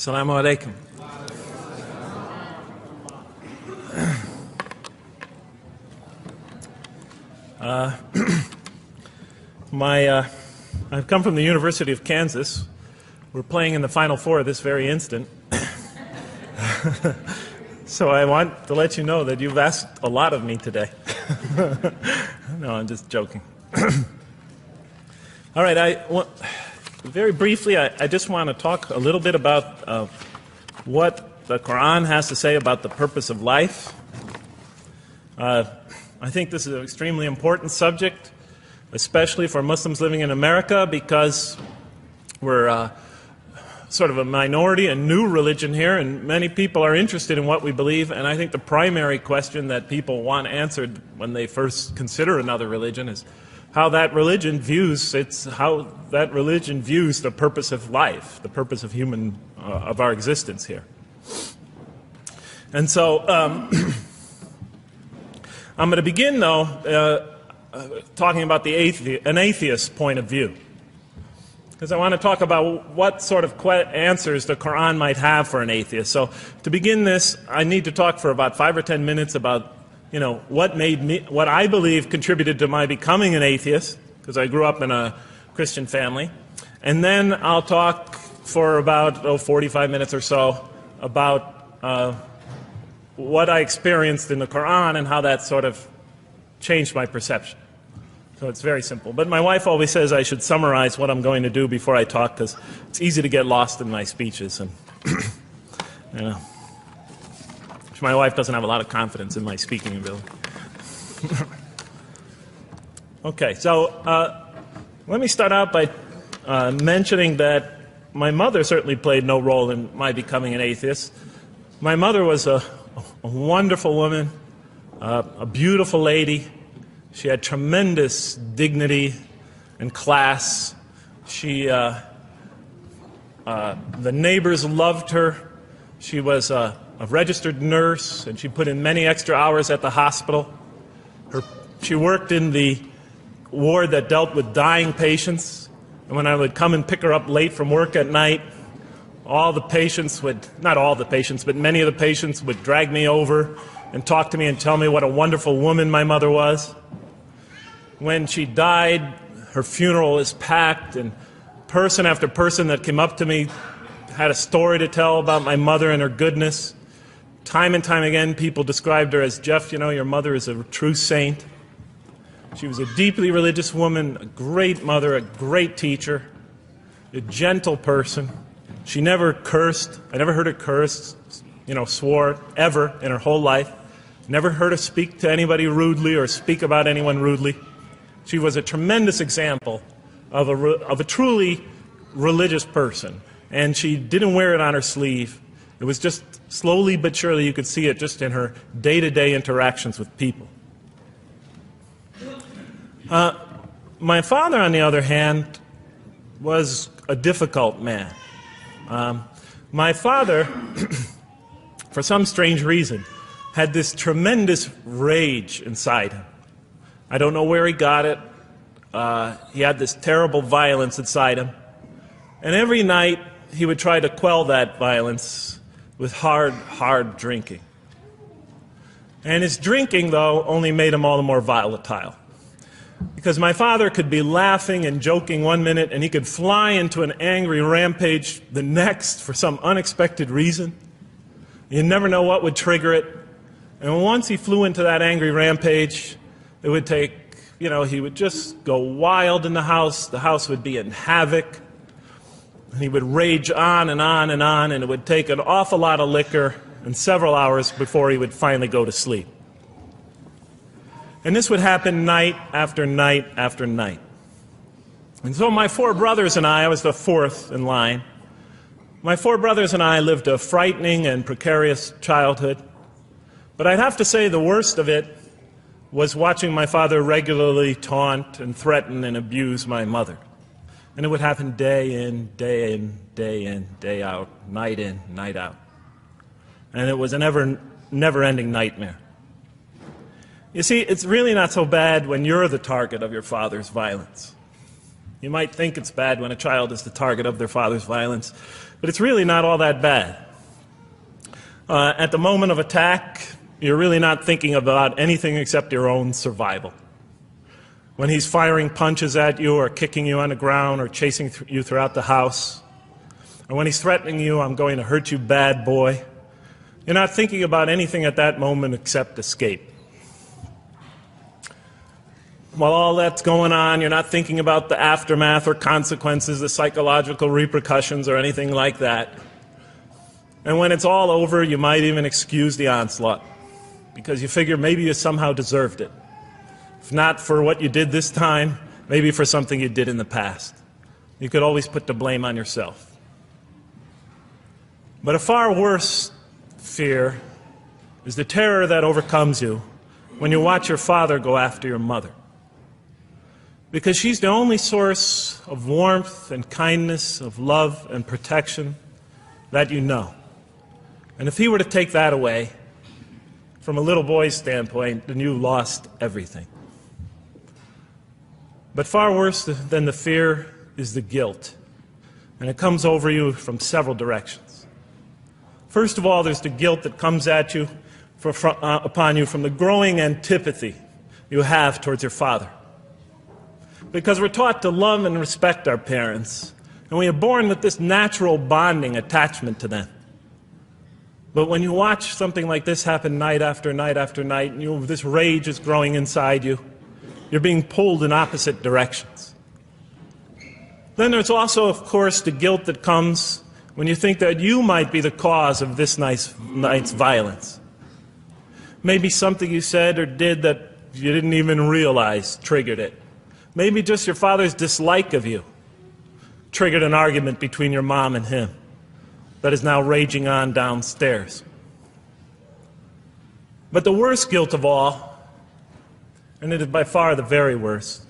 Assalamu alaikum. I've come from the University of Kansas. We're playing in the Final Four this very instant. So I want to let you know that you've asked a lot of me today. No, I'm just joking. All right, very briefly, I just want to talk a little bit about what the Quran has to say about the purpose of life. I think this is an extremely important subject, especially for Muslims living in America, because we're sort of a minority, a new religion here, and many people are interested in what we believe. And I think the primary question that people want answered when they first consider another religion is how that religion views the purpose of life, the purpose of of our existence here. And so I'm going to begin, though, talking about an atheist's point of view, because I want to talk about what sort of answers the Quran might have for an atheist. So to begin this, I need to talk for about 5 or 10 minutes about what I believe contributed to my becoming an atheist, because I grew up in a Christian family. And then I'll talk for about 45 minutes or so about what I experienced in the Quran and how that sort of changed my perception. So it's very simple. But my wife always says I should summarize what I'm going to do before I talk, because it's easy to get lost in my speeches. And my wife doesn't have a lot of confidence in my speaking ability. Okay, so let me start out by mentioning that my mother certainly played no role in my becoming an atheist. My mother was a wonderful woman, a beautiful lady. She had tremendous dignity and class. The neighbors loved her. She was a registered nurse, and she put in many extra hours at the hospital. She worked in the ward that dealt with dying patients. And when I would come and pick her up late from work at night, not all the patients, but many of the patients would drag me over and talk to me and tell me what a wonderful woman my mother was. When she died, her funeral was packed, and person after person that came up to me had a story to tell about my mother and her goodness. Time and time again, people described her as, "Jeff, your mother is a true saint." She was a deeply religious woman, a great mother, a great teacher, a gentle person. She never cursed. I never heard her curse, swore, ever in her whole life. Never heard her speak to anybody rudely or speak about anyone rudely. She was a tremendous example of a truly religious person. And she didn't wear it on her sleeve. It was just slowly but surely you could see it just in her day-to-day interactions with people. My father, on the other hand, was a difficult man. My father, for some strange reason, had this tremendous rage inside him. I don't know where he got it. He had this terrible violence inside him. And every night he would try to quell that violence with hard drinking. And his drinking, though, only made him all the more volatile. Because my father could be laughing and joking one minute, and he could fly into an angry rampage the next for some unexpected reason. You never know what would trigger it. And once he flew into that angry rampage, it would take, he would just go wild in the house. The house would be in havoc. And he would rage on and on and on, and it would take an awful lot of liquor and several hours before he would finally go to sleep. And this would happen night after night after night. And so my 4 brothers and I was the 4th in line. My 4 brothers and I lived a frightening and precarious childhood. But I'd have to say the worst of it was watching my father regularly taunt and threaten and abuse my mother. And it would happen day in, day in, day in, day out, night in, night out. And it was a never-ending nightmare. You see, it's really not so bad when you're the target of your father's violence. You might think it's bad when a child is the target of their father's violence, but it's really not all that bad. At the moment of attack, you're really not thinking about anything except your own survival. When he's firing punches at you or kicking you on the ground or chasing you throughout the house, or when he's threatening you, I'm going to hurt you, bad boy, you're not thinking about anything at that moment except escape. While all that's going on, you're not thinking about the aftermath or consequences, the psychological repercussions or anything like that. And when it's all over, you might even excuse the onslaught because you figure maybe you somehow deserved it. If not for what you did this time, maybe for something you did in the past. You could always put the blame on yourself. But a far worse fear is the terror that overcomes you when you watch your father go after your mother. Because she's the only source of warmth and kindness, of love and protection that you know. And if he were to take that away, from a little boy's standpoint, then you lost everything. But far worse than the fear is the guilt. And it comes over you from several directions. First of all, there's the guilt that comes at you upon you from the growing antipathy you have towards your father. Because we're taught to love and respect our parents, and we are born with this natural bonding attachment to them. But when you watch something like this happen night after night after night, and this rage is growing inside you, you're being pulled in opposite directions. Then there's also, of course, the guilt that comes when you think that you might be the cause of this night's violence. Maybe something you said or did that you didn't even realize triggered it. Maybe just your father's dislike of you triggered an argument between your mom and him that is now raging on downstairs. But the worst guilt of all, and it is by far the very worst,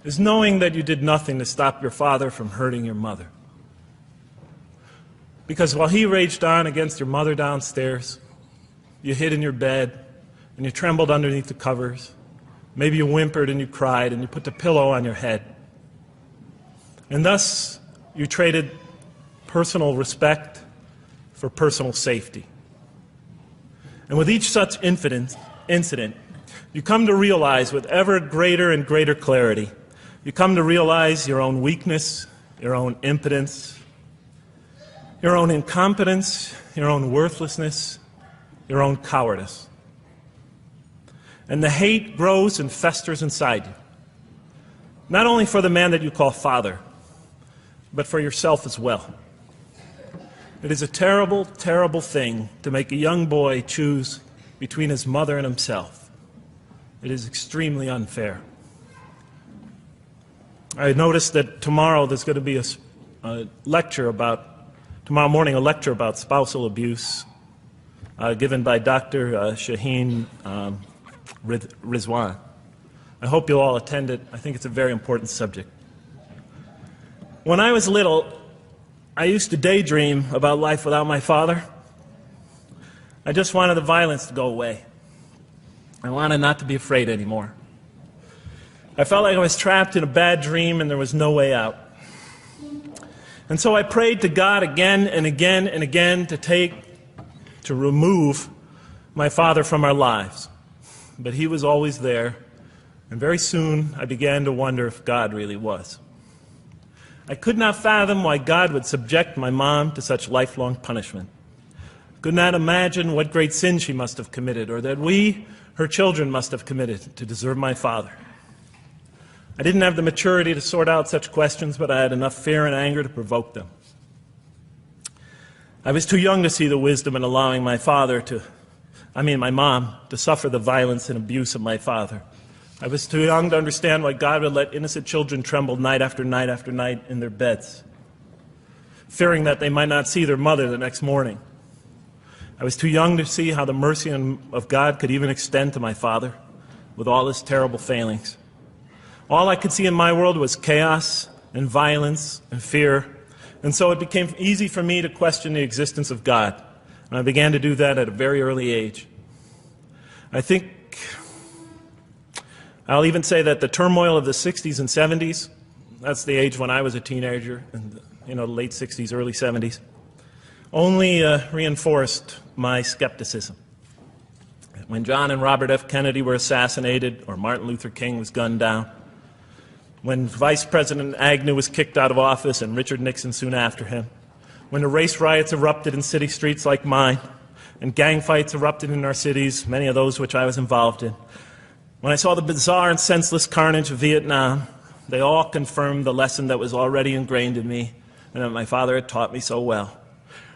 is knowing that you did nothing to stop your father from hurting your mother. Because while he raged on against your mother downstairs, you hid in your bed and you trembled underneath the covers. Maybe you whimpered and you cried and you put the pillow on your head. And thus, you traded personal respect for personal safety. And with each such incident, you come to realize with ever greater and greater clarity, you come to realize your own weakness, your own impotence, your own incompetence, your own worthlessness, your own cowardice. And the hate grows and festers inside you, not only for the man that you call father, but for yourself as well. It is a terrible, terrible thing to make a young boy choose between his mother and himself. It is extremely unfair. I noticed that tomorrow there's going to be tomorrow morning a lecture about spousal abuse given by Dr. Shaheen Rizwan. I hope you'll all attend it. I think it's a very important subject. When I was little, I used to daydream about life without my father. I just wanted the violence to go away. I wanted not to be afraid anymore. I felt like I was trapped in a bad dream and there was no way out. And so I prayed to God again and again and again to remove my father from our lives. But he was always there, and very soon I began to wonder if God really was. I could not fathom why God would subject my mom to such lifelong punishment. Could not imagine what great sin she must have committed, or that we, her children, must have committed to deserve my father. I didn't have the maturity to sort out such questions, but I had enough fear and anger to provoke them. I was too young to see the wisdom in allowing my mom to suffer the violence and abuse of my father. I was too young to understand why God would let innocent children tremble night after night after night in their beds, fearing that they might not see their mother the next morning. I was too young to see how the mercy of God could even extend to my father with all his terrible failings. All I could see in my world was chaos and violence and fear, and so it became easy for me to question the existence of God. And I began to do that at a very early age. I'll even say that the turmoil of the 60s and 70s that's the age when I was a teenager, in the late 60s, early 70s, only reinforced my skepticism. When John and Robert F. Kennedy were assassinated, or Martin Luther King was gunned down, when Vice President Agnew was kicked out of office and Richard Nixon soon after him, when the race riots erupted in city streets like mine, and gang fights erupted in our cities, many of those which I was involved in, when I saw the bizarre and senseless carnage of Vietnam, they all confirmed the lesson that was already ingrained in me and that my father had taught me so well,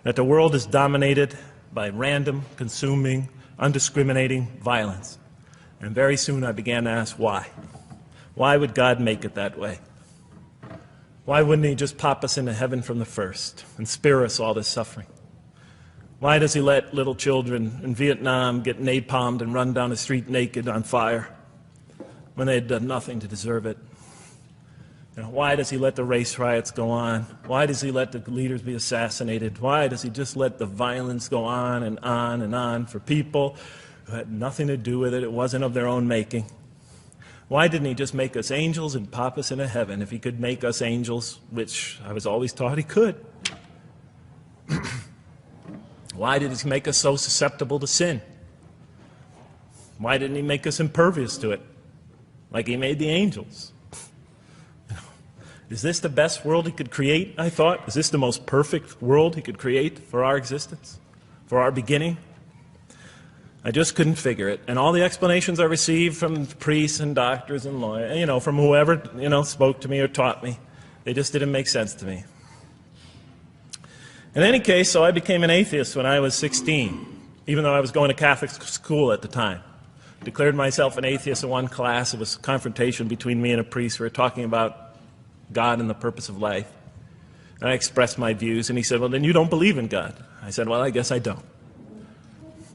that the world is dominated by random, consuming, undiscriminating violence. And very soon I began to ask why. Why would God make it that way? Why wouldn't He just pop us into heaven from the first and spare us all this suffering? Why does He let little children in Vietnam get napalmed and run down the street naked on fire when they had done nothing to deserve it? Why does He let the race riots go on? Why does He let the leaders be assassinated? Why does He just let the violence go on and on and on for people who had nothing to do with it? It wasn't of their own making. Why didn't He just make us angels and pop us into heaven if He could make us angels, which I was always taught He could? Why did He make us so susceptible to sin? Why didn't He make us impervious to it, like He made the angels? Is this the best world He could create, I thought? Is this the most perfect world He could create for our existence, for our beginning? I just couldn't figure it. And all the explanations I received from priests and doctors and lawyers, from whoever, spoke to me or taught me, they just didn't make sense to me. In any case, so I became an atheist when I was 16, even though I was going to Catholic school at the time. Declared myself an atheist in one class. It was a confrontation between me and a priest. We were talking about God and the purpose of life. And I expressed my views, and he said, well, then you don't believe in God. I said, well, I guess I don't.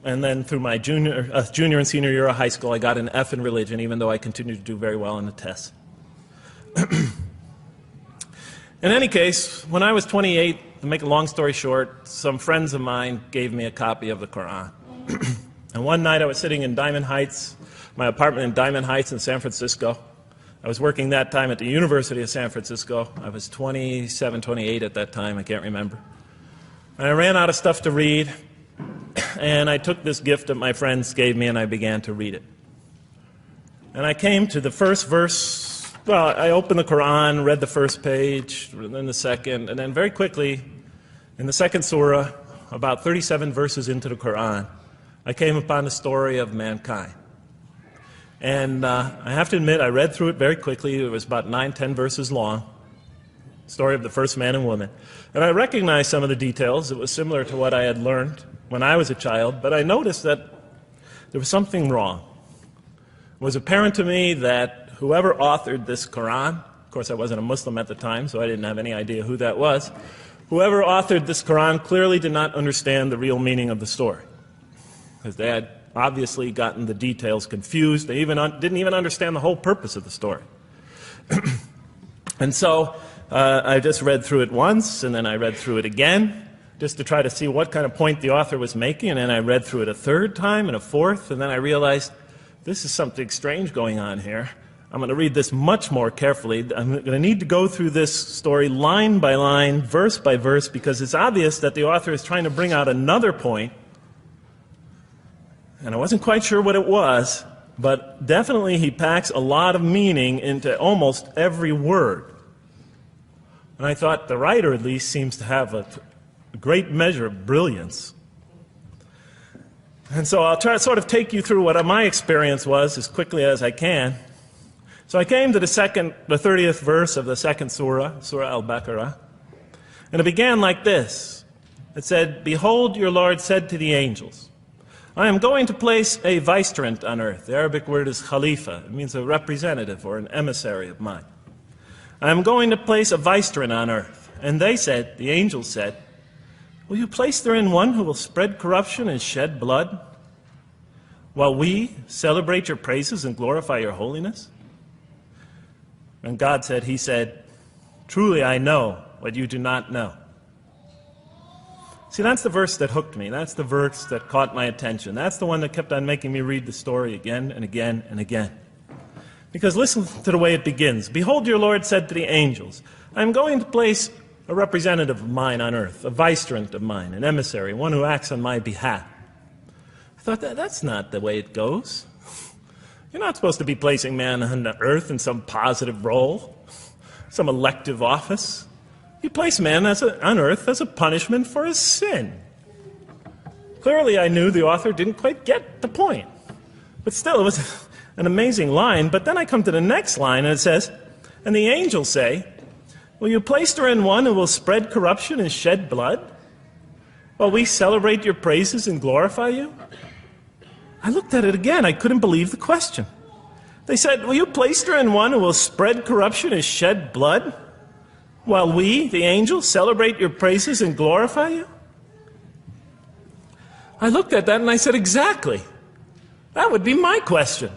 And then through my junior and senior year of high school, I got an F in religion, even though I continued to do very well on the tests. In any case, when I was 28, to make a long story short, some friends of mine gave me a copy of the Quran. And one night I was sitting in Diamond Heights, my apartment in Diamond Heights in San Francisco. I was working that time at the University of San Francisco. I was 27, 28 at that time, I can't remember. And I ran out of stuff to read, and I took this gift that my friends gave me and I began to read it. And I came to the first verse. Well, I opened the Quran, read the first page, then the second, and then very quickly, in the second surah, about 37 verses into the Quran, I came upon the story of mankind. And I have to admit, I read through it very quickly. It was about 9, 10 verses long, story of the first man and woman. And I recognized some of the details. It was similar to what I had learned when I was a child, but I noticed that there was something wrong. It was apparent to me that whoever authored this Quran, of course I wasn't a Muslim at the time, so I didn't have any idea who that was, whoever authored this Quran clearly did not understand the real meaning of the story, because they had obviously gotten the details confused. They didn't even understand the whole purpose of the story. And so I just read through it once, and then I read through it again, just to try to see what kind of point the author was making, and then I read through it a third time and a fourth, and then I realized this is something strange going on here. I'm going to read this much more carefully. I'm going to need to go through this story line by line, verse by verse, because it's obvious that the author is trying to bring out another point. And I wasn't quite sure what it was, but definitely he packs a lot of meaning into almost every word. And I thought the writer at least seems to have a great measure of brilliance. And so I'll try to sort of take you through what my experience was as quickly as I can. So I came to the 30th verse of the second surah, Surah Al-Baqarah, and it began like this. It said, "Behold, your Lord said to the angels, I am going to place a vicegerent on earth." The Arabic word is khalifa. It means a representative or an emissary of mine. "I am going to place a vicegerent on earth." And they said, the angels said, "Will you place therein one who will spread corruption and shed blood, while we celebrate your praises and glorify your holiness?" And God said, He said, "Truly I know what you do not know." See, that's the verse that hooked me. That's the verse that caught my attention. That's the one that kept on making me read the story again and again and again. Because listen to the way it begins. Behold, your Lord said to the angels, I am going to place a representative of mine on earth, a vicegerent of mine, an emissary, one who acts on my behalf. I thought, that's not the way it goes. You're not supposed to be placing man on the earth in some positive role, some elective office. You place man on earth as a punishment for his sin. Clearly, I knew the author didn't quite get the point. But still, it was an amazing line. But then I come to the next line, and it says, and the angels say, will you place her in one who will spread corruption and shed blood, while we celebrate your praises and glorify you? I looked at it again. I couldn't believe the question. They said, will you place her in one who will spread corruption and shed blood, while we, the angels, celebrate your praises and glorify you? I looked at that and I said, exactly. That would be my question.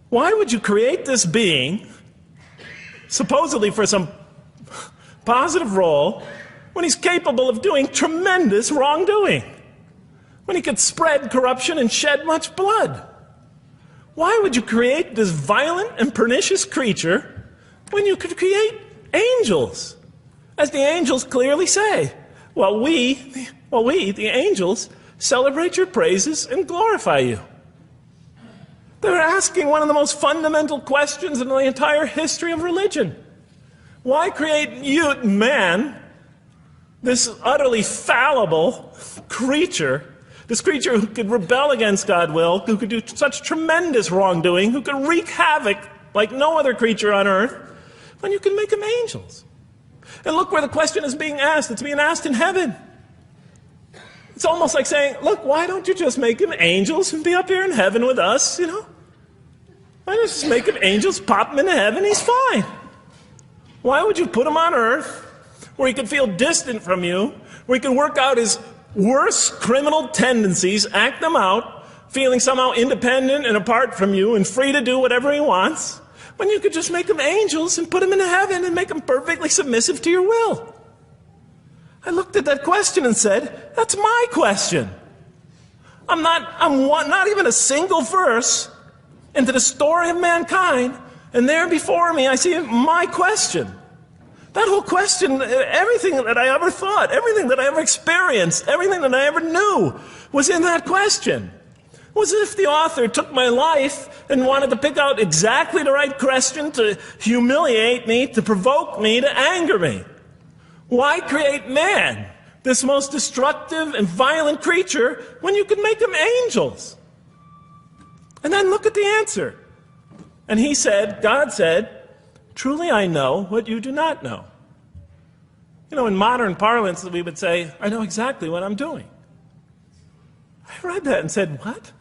Why would you create this being, supposedly for some positive role, when he's capable of doing tremendous wrongdoing? When he could spread corruption and shed much blood? Why would you create this violent and pernicious creature when you could create angels? As the angels clearly say, while we, the angels, celebrate your praises and glorify you. They're asking one of the most fundamental questions in the entire history of religion. Why create you, man, this utterly fallible creature, this creature who could rebel against God's will, who could do such tremendous wrongdoing, who could wreak havoc like no other creature on earth, when you can make them angels? And look where the question is being asked. It's being asked in heaven. It's almost like saying, look, why don't you just make them angels and be up here in heaven with us, you know? Why don't you just make them angels, pop them into heaven, he's fine. Why would you put him on earth where he could feel distant from you, where he could work out his worst criminal tendencies, act them out, feeling somehow independent and apart from you and free to do whatever he wants, when you could just make them angels and put them into heaven and make them perfectly submissive to your will? I looked at that question and said, that's my question. I'm not even a single verse into the story of mankind, and there before me I see my question. That whole question, everything that I ever thought, everything that I ever experienced, everything that I ever knew was in that question. It was as if the author took my life and wanted to pick out exactly the right question to humiliate me, to provoke me, to anger me. Why create man, this most destructive and violent creature, when you could make them angels? And then look at the answer. And he said, God said, truly I know what you do not know. You know, in modern parlance, we would say, I know exactly what I'm doing. I read that and said, what?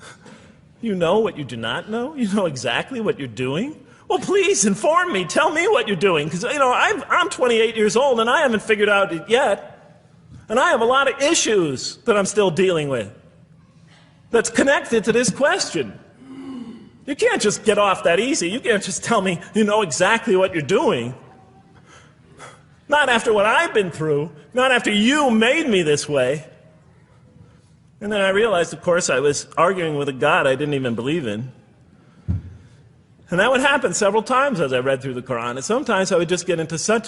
You know what you do not know? You know exactly what you're doing? Well, please inform me. Tell me what you're doing. Because, you know, I'm 28 years old and I haven't figured out it yet. And I have a lot of issues that I'm still dealing with that's connected to this question. You can't just get off that easy. You can't just tell me you know exactly what you're doing. Not after what I've been through. Not after you made me this way. And then I realized, of course, I was arguing with a God I didn't even believe in. And that would happen several times as I read through the Quran. And sometimes I would just get into so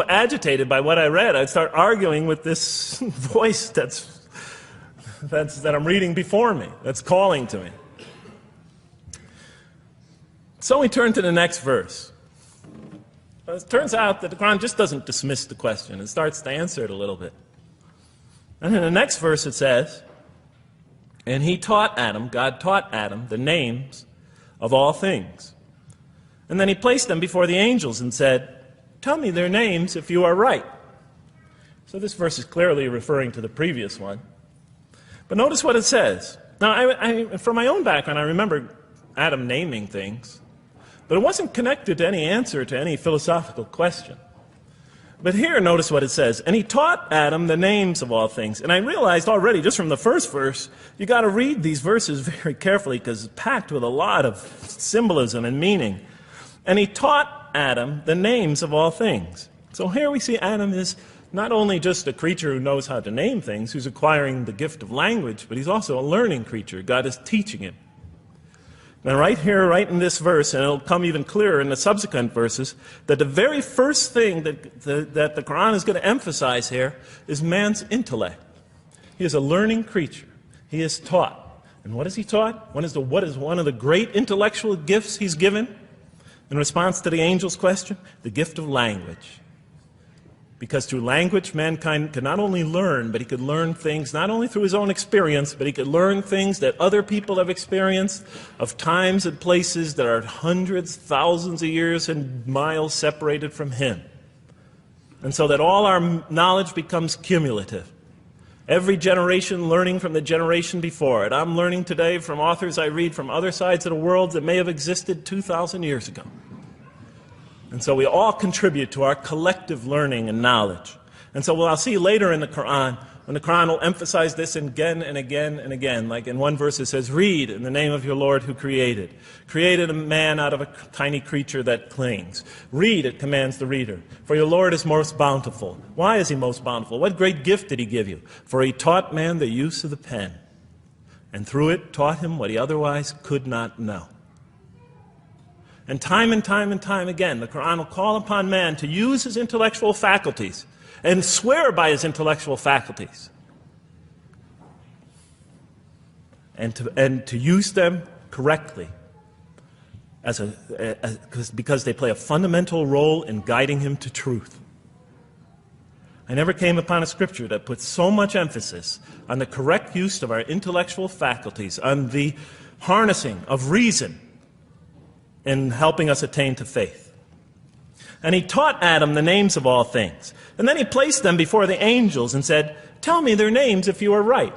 agitated by what I read, I'd start arguing with this voice that I'm reading before me, that's calling to me. So we turn to the next verse. Well, it turns out that the Quran just doesn't dismiss the question. It starts to answer it a little bit. And in the next verse it says, and he taught Adam, God taught Adam, the names of all things. And then he placed them before the angels and said, tell me their names if you are right. So this verse is clearly referring to the previous one. But notice what it says. Now, from my own background, I remember Adam naming things, but it wasn't connected to any answer to any philosophical question. But here, notice what it says. And he taught Adam the names of all things. And I realized already, just from the first verse, you got to read these verses very carefully because it's packed with a lot of symbolism and meaning. And he taught Adam the names of all things. So here we see Adam is not only just a creature who knows how to name things, who's acquiring the gift of language, but he's also a learning creature. God is teaching him. And right here, right in this verse, and it'll come even clearer in the subsequent verses, that the very first thing that the Quran is going to emphasize here is man's intellect. He is a learning creature. He is taught. And what is he taught? What is one of the great intellectual gifts he's given? In response to the angel's question, the gift of language. Because through language, mankind can not only learn, but he could learn things not only through his own experience, but he could learn things that other people have experienced of times and places that are hundreds, thousands of years and miles separated from him. And so that all our knowledge becomes cumulative. Every generation learning from the generation before it. I'm learning today from authors I read from other sides of the world that may have existed 2,000 years ago. And so we all contribute to our collective learning and knowledge. And so I'll see later in the Quran, when the Quran will emphasize this again and again and again. Like in one verse it says, read in the name of your Lord who created. Created a man out of a tiny creature that clings. Read, it commands the reader. For your Lord is most bountiful. Why is he most bountiful? What great gift did he give you? For he taught man the use of the pen. And through it taught him what he otherwise could not know. And time again, the Quran will call upon man to use his intellectual faculties and swear by his intellectual faculties. And to use them correctly because they play a fundamental role in guiding him to truth. I never came upon a scripture that puts so much emphasis on the correct use of our intellectual faculties, on the harnessing of reason in helping us attain to faith. And he taught Adam the names of all things. And then he placed them before the angels and said, tell me their names if you are right.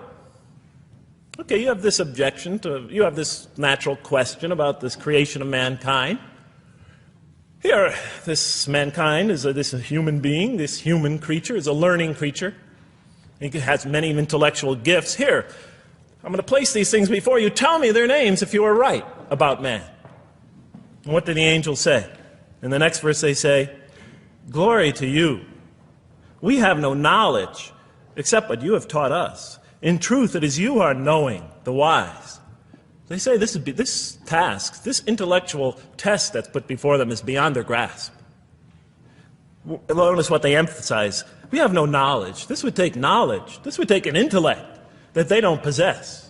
Okay, you have this you have this natural question about this creation of mankind. Here, this mankind is this human being, this human creature is a learning creature. He has many intellectual gifts. Here, I'm going to place these things before you. Tell me their names if you are right about man. And what did the angels say? In the next verse they say, glory to you. We have no knowledge except what you have taught us. In truth, it is you who are knowing, the wise. They say this task, this intellectual test that's put before them is beyond their grasp. Notice what they emphasize. We have no knowledge. This would take knowledge. This would take an intellect that they don't possess.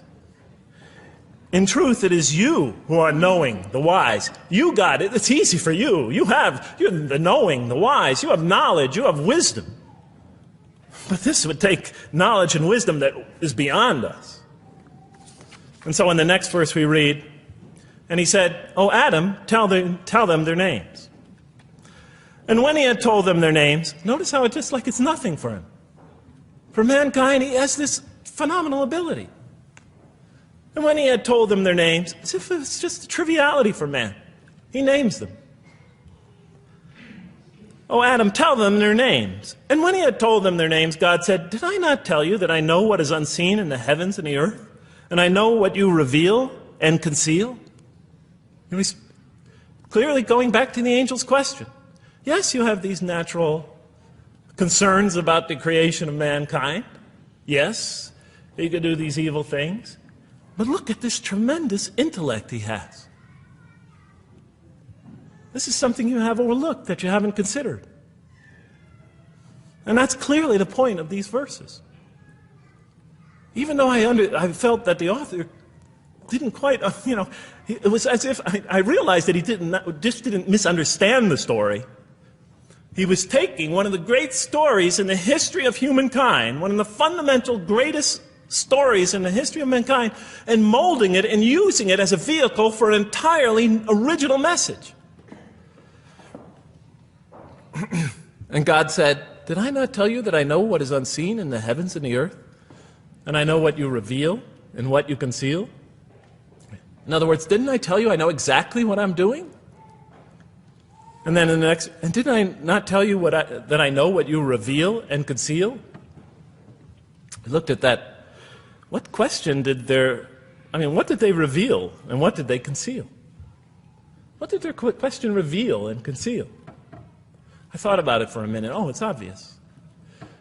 In truth, it is you who are knowing, the wise. You got it. It's easy for you. You're the knowing, the wise. You have knowledge. You have wisdom. But this would take knowledge and wisdom that is beyond us. And so in the next verse we read, and he said, "O Adam, tell them their names." And when he had told them their names, notice how it's just like it's nothing for him. For mankind, he has this phenomenal ability. And when he had told them their names, as if it's just a triviality for man, he names them. "O Adam, tell them their names." And when he had told them their names, God said, "Did I not tell you that I know what is unseen in the heavens and the earth? And I know what you reveal and conceal?" And he's clearly going back to the angel's question. Yes, you have these natural concerns about the creation of mankind. Yes, he could do these evil things. But look at this tremendous intellect he has. This is something you have overlooked, that you haven't considered. And that's clearly the point of these verses. Even though I felt that the author didn't quite, it was as if I realized that he didn't misunderstand the story. He was taking one of the great stories in the history of humankind, one of the fundamental greatest stories in the history of mankind, and molding it and using it as a vehicle for an entirely original message. And God said, "Did I not tell you that I know what is unseen in the heavens and the earth? And I know what you reveal and what you conceal?" In other words, didn't I tell you I know exactly what I'm doing? And then in the next, and didn't I not tell you that I know what you reveal and conceal? I looked at that. What question what did they reveal and what did they conceal? What did their question reveal and conceal? I thought about it for a minute. Oh, it's obvious.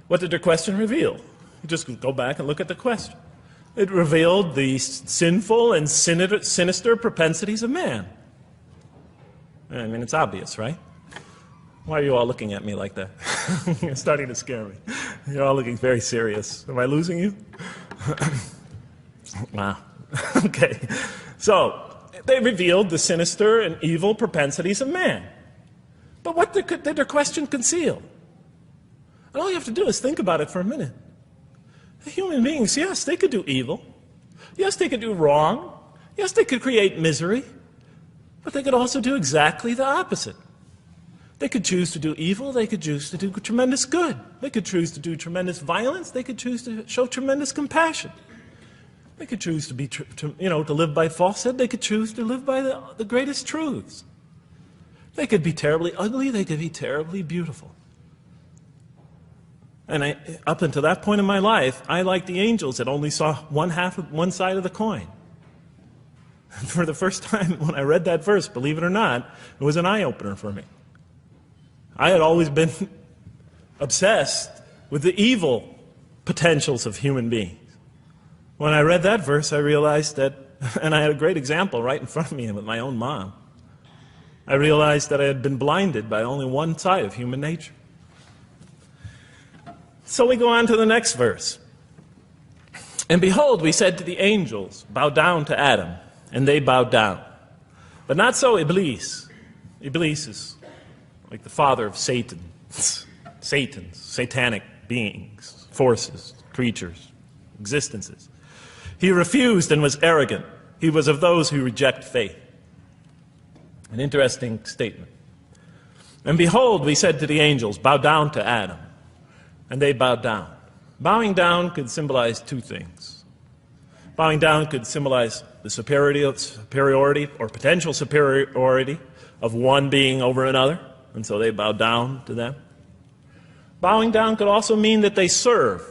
What did their question reveal? You just go back and look at the question. It revealed the sinful and sinister propensities of man. I mean, it's obvious, right? Why are you all looking at me like that? You're starting to scare me. You're all looking very serious. Am I losing you? Wow. Okay. So, they revealed the sinister and evil propensities of man. But what did their question conceal? And all you have to do is think about it for a minute. Human beings, yes, they could do evil. Yes, they could do wrong. Yes, they could create misery. But they could also do exactly the opposite. They could choose to do evil. They could choose to do tremendous good. They could choose to do tremendous violence. They could choose to show tremendous compassion. They could choose to be, to live by falsehood. They could choose to live by the greatest truths. They could be terribly ugly. They could be terribly beautiful. And up until that point in my life, I, like the angels, that only saw one side of the coin. And for the first time when I read that verse, believe it or not, it was an eye-opener for me. I had always been obsessed with the evil potentials of human beings. When I read that verse, I realized that, and I had a great example right in front of me with my own mom, I realized that I had been blinded by only one side of human nature. So we go on to the next verse. And behold, we said to the angels, bow down to Adam, and they bowed down. But not so Iblis. Iblis is like the father of Satan. Satan's, satanic beings, forces, creatures, existences. He refused and was arrogant. He was of those who reject faith. An interesting statement. And behold, we said to the angels, bow down to Adam. And they bowed down. Bowing down could symbolize two things. Bowing down could symbolize the superiority or potential superiority of one being over another, and so they bowed down to them. Bowing down could also mean that they serve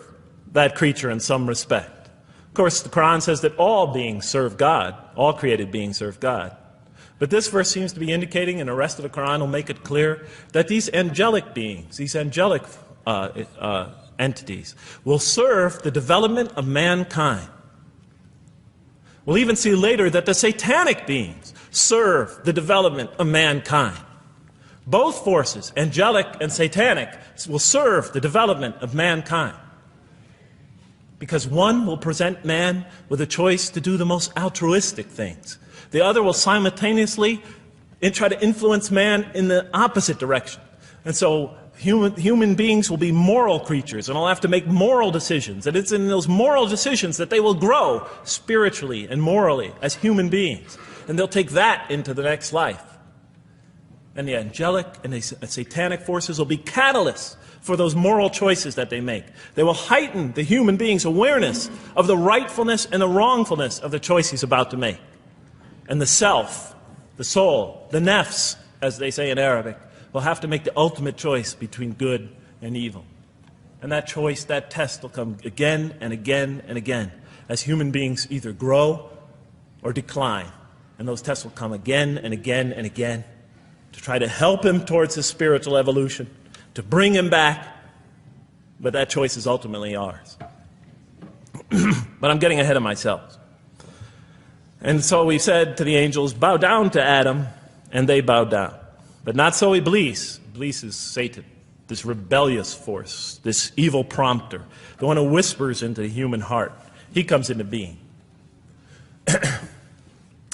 that creature in some respect. Of course, the Quran says that all beings serve God, all created beings serve God. But this verse seems to be indicating, and the rest of the Quran will make it clear, that these angelic beings, these angelic entities, will serve the development of mankind. We'll even see later that the satanic beings serve the development of mankind. Both forces, angelic and satanic, will serve the development of mankind. Because one will present man with a choice to do the most altruistic things. The other will simultaneously try to influence man in the opposite direction. And so human beings will be moral creatures, and will have to make moral decisions. And it's in those moral decisions that they will grow spiritually and morally as human beings. And they'll take that into the next life. And the angelic and the satanic forces will be catalysts for those moral choices that they make. They will heighten the human being's awareness of the rightfulness and the wrongfulness of the choice he's about to make. And the self, the soul, the nafs, as they say in Arabic, will have to make the ultimate choice between good and evil. And that choice, that test will come again and again and again as human beings either grow or decline. And those tests will come again and again and again to try to help him towards his spiritual evolution, to bring him back. But that choice is ultimately ours. But I'm getting ahead of myself. And so we said to the angels, bow down to Adam, and they bowed down. But not so Iblis. Iblis is Satan, this rebellious force, this evil prompter, the one who whispers into the human heart. He comes into being.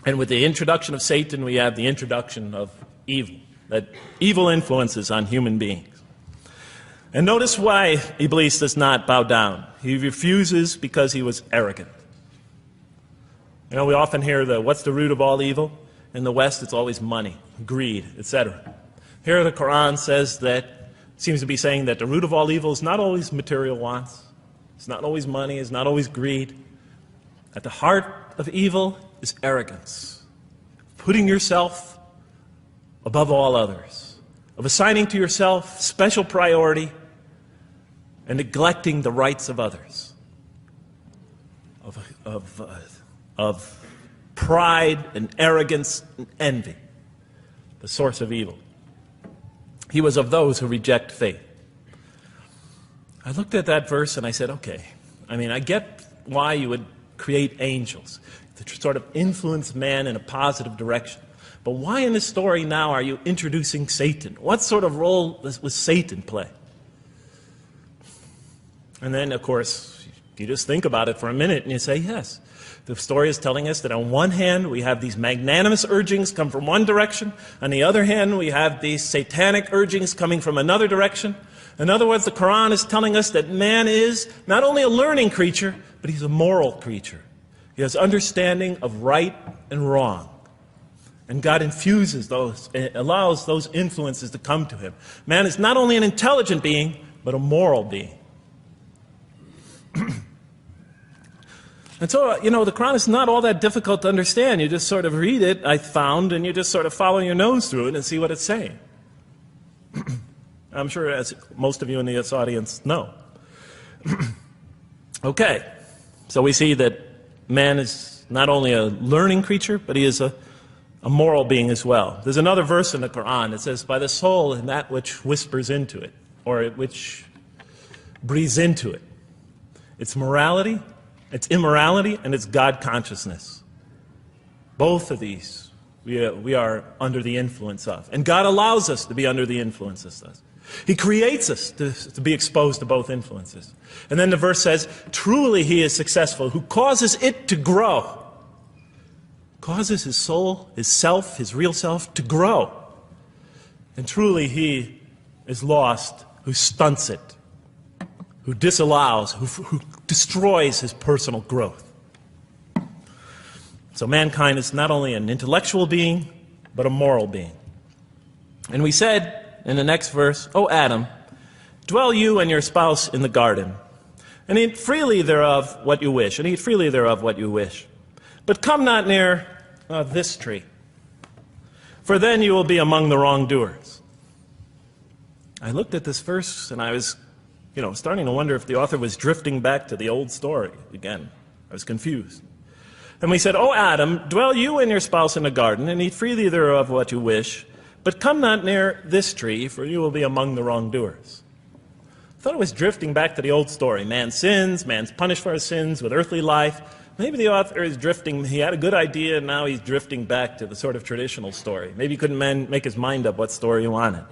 And with the introduction of Satan, we have the introduction of evil, that evil influences on human beings. And notice why Iblis does not bow down. He refuses because he was arrogant. You know, we often hear what's the root of all evil? In the West, it's always money, greed, etc. Here the Quran says that, seems to be saying that the root of all evil is not always material wants. It's not always money, it's not always greed. At the heart of evil is arrogance. Putting yourself above all others. Of assigning to yourself special priority and neglecting the rights of others. Of pride and arrogance and envy, the source of evil. He was of those who reject faith. I looked at that verse and I said, okay, I mean, I get why you would create angels, to sort of influence man in a positive direction. But why in this story now are you introducing Satan? What sort of role does Satan play? And then, of course, you just think about it for a minute and you say, yes. The story is telling us that on one hand, we have these magnanimous urgings come from one direction. On the other hand, we have these satanic urgings coming from another direction. In other words, the Quran is telling us that man is not only a learning creature, but he's a moral creature. He has understanding of right and wrong. And God infuses those, allows those influences to come to him. Man is not only an intelligent being, but a moral being. And so, the Quran is not all that difficult to understand. You just sort of read it, I found, and you just sort of follow your nose through it and see what it's saying. I'm sure as most of you in this audience know. Okay, so we see that man is not only a learning creature, but he is a moral being as well. There's another verse in the Quran that says, by the soul and that which whispers into it, or which breathes into it. It's morality, it's immorality, and it's God consciousness. Both of these we are under the influence of. And God allows us to be under the influences of this. He creates us to be exposed to both influences. And then the verse says, truly he is successful, who causes it to grow. Causes his soul, his self, his real self to grow. And truly he is lost who stunts it, who disallows, who destroys his personal growth. So mankind is not only an intellectual being, but a moral being. And we said in the next verse, O Adam, dwell you and your spouse in the garden, and eat freely thereof what you wish, and eat freely thereof what you wish. But come not near this tree, for then you will be among the wrongdoers. I looked at this verse and I was, starting to wonder if the author was drifting back to the old story again. I was confused. And we said, O Adam, dwell you and your spouse in the garden, and eat freely thereof what you wish, but come not near this tree, for you will be among the wrongdoers. I thought it was drifting back to the old story. Man sins, man's punished for his sins with earthly life. Maybe the author is drifting, he had a good idea, and now he's drifting back to the sort of traditional story. Maybe he couldn't make his mind up what story he wanted.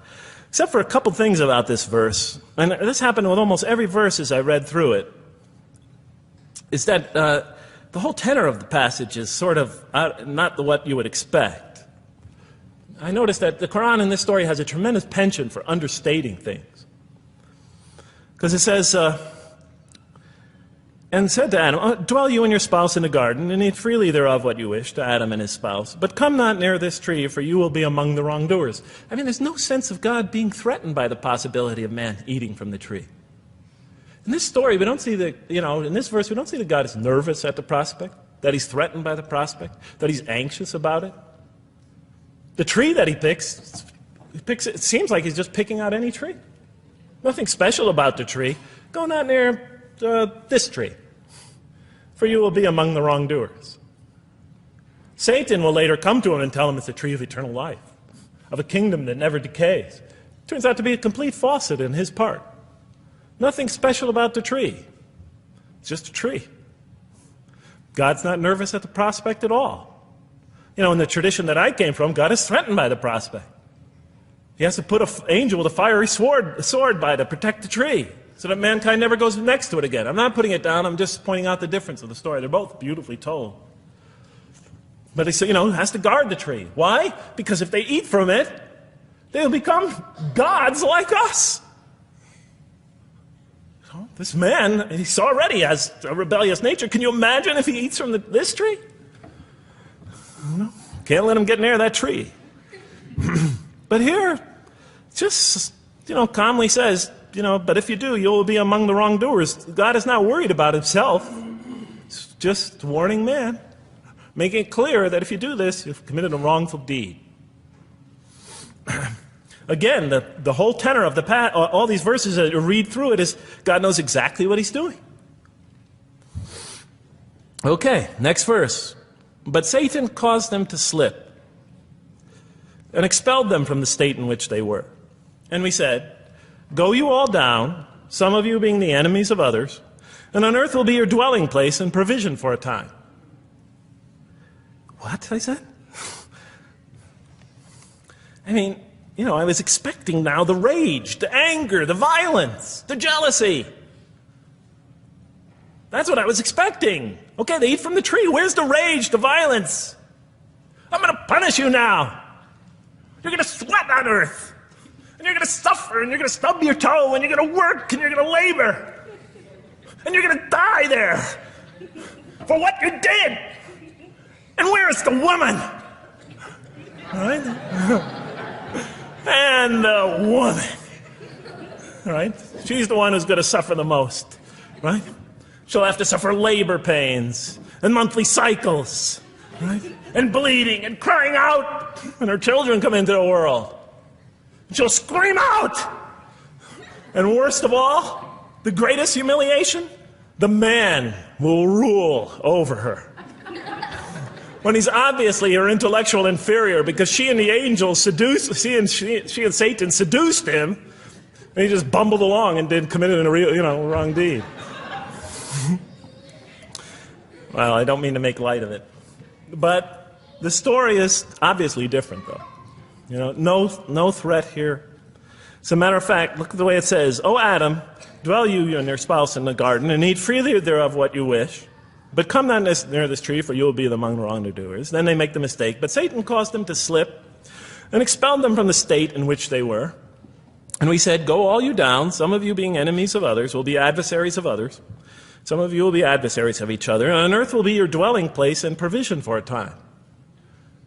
Except for a couple things about this verse, and this happened with almost every verse as I read through it, is that the whole tenor of the passage is sort of not what you would expect. I noticed that the Quran in this story has a tremendous penchant for understating things. Because it says, and said to Adam, dwell you and your spouse in the garden, and eat freely thereof what you wish, to Adam and his spouse. But come not near this tree, for you will be among the wrongdoers. I mean, there's no sense of God being threatened by the possibility of man eating from the tree. In this story, we don't see in this verse, we don't see that God is nervous at the prospect, that he's threatened by the prospect, that he's anxious about it. The tree that he picks, it seems like he's just picking out any tree. Nothing special about the tree. Go not near this tree, for you will be among the wrongdoers. Satan will later come to him and tell him it's a tree of eternal life, of a kingdom that never decays. Turns out to be a complete falsehood in his part. Nothing special about the tree. It's just a tree. God's not nervous at the prospect at all. In the tradition that I came from, God is threatened by the prospect. He has to put an angel with a fiery sword by to protect the tree, so that mankind never goes next to it again. I'm not putting it down, I'm just pointing out the difference of the story. They're both beautifully told. But he has to guard the tree. Why? Because if they eat from it, they'll become gods like us. This man, he already has a rebellious nature. Can you imagine if he eats from this tree? Can't let him get near that tree. But here, just, calmly says, but if you do, you will be among the wrongdoers. God is not worried about himself. It's just warning man, making it clear that if you do this, you've committed a wrongful deed. Again, the whole tenor of all these verses that you read through it is God knows exactly what he's doing. Okay, next verse. But Satan caused them to slip and expelled them from the state in which they were. And we said, go you all down, some of you being the enemies of others, And on earth will be your dwelling place and provision for a time. What? I said. I mean, you know, I was expecting now the rage, the anger, the violence, the jealousy. That's what I was expecting. Okay, they eat from the tree. Where's the rage, the violence? I'm going to punish you now. You're going to sweat on earth. And you're going to suffer, and you're going to stub your toe, and you're going to work, and you're going to labor. And you're going to die there for what you did. And where is the woman? All right? And the woman. All right? She's the one who's going to suffer the most. Right? She'll have to suffer labor pains and monthly cycles. Right? And bleeding and crying out when her children come into the world. She'll scream out. And worst of all, the greatest humiliation, the man will rule over her. When he's obviously her intellectual inferior because she and the angels she and Satan seduced him, and he just bumbled along and committed a real, wrong deed. Well, I don't mean to make light of it. But the story is obviously different, though. No threat here. As a matter of fact, look at the way it says, "O Adam, dwell you and your spouse in the garden, and eat freely thereof what you wish. But come not near this tree, for you will be among the wrongdoers." Then they make the mistake. But Satan caused them to slip and expelled them from the state in which they were. And we said, "Go all you down, some of you being enemies of others, will be adversaries of others. Some of you will be adversaries of each other, and on earth will be your dwelling place and provision for a time."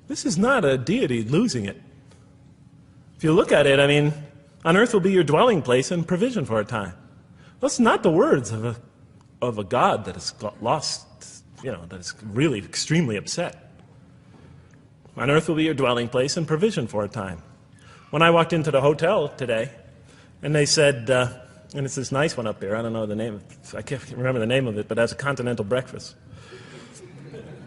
This is not a deity losing it. If you look at it, on earth will be your dwelling place and provision for a time. That's not the words of a God that has got lost, that is really extremely upset. On earth will be your dwelling place and provision for a time. When I walked into the hotel today, and they said, and it's this nice one up here, I don't know the name, I can't remember the name of it, but it has a continental breakfast.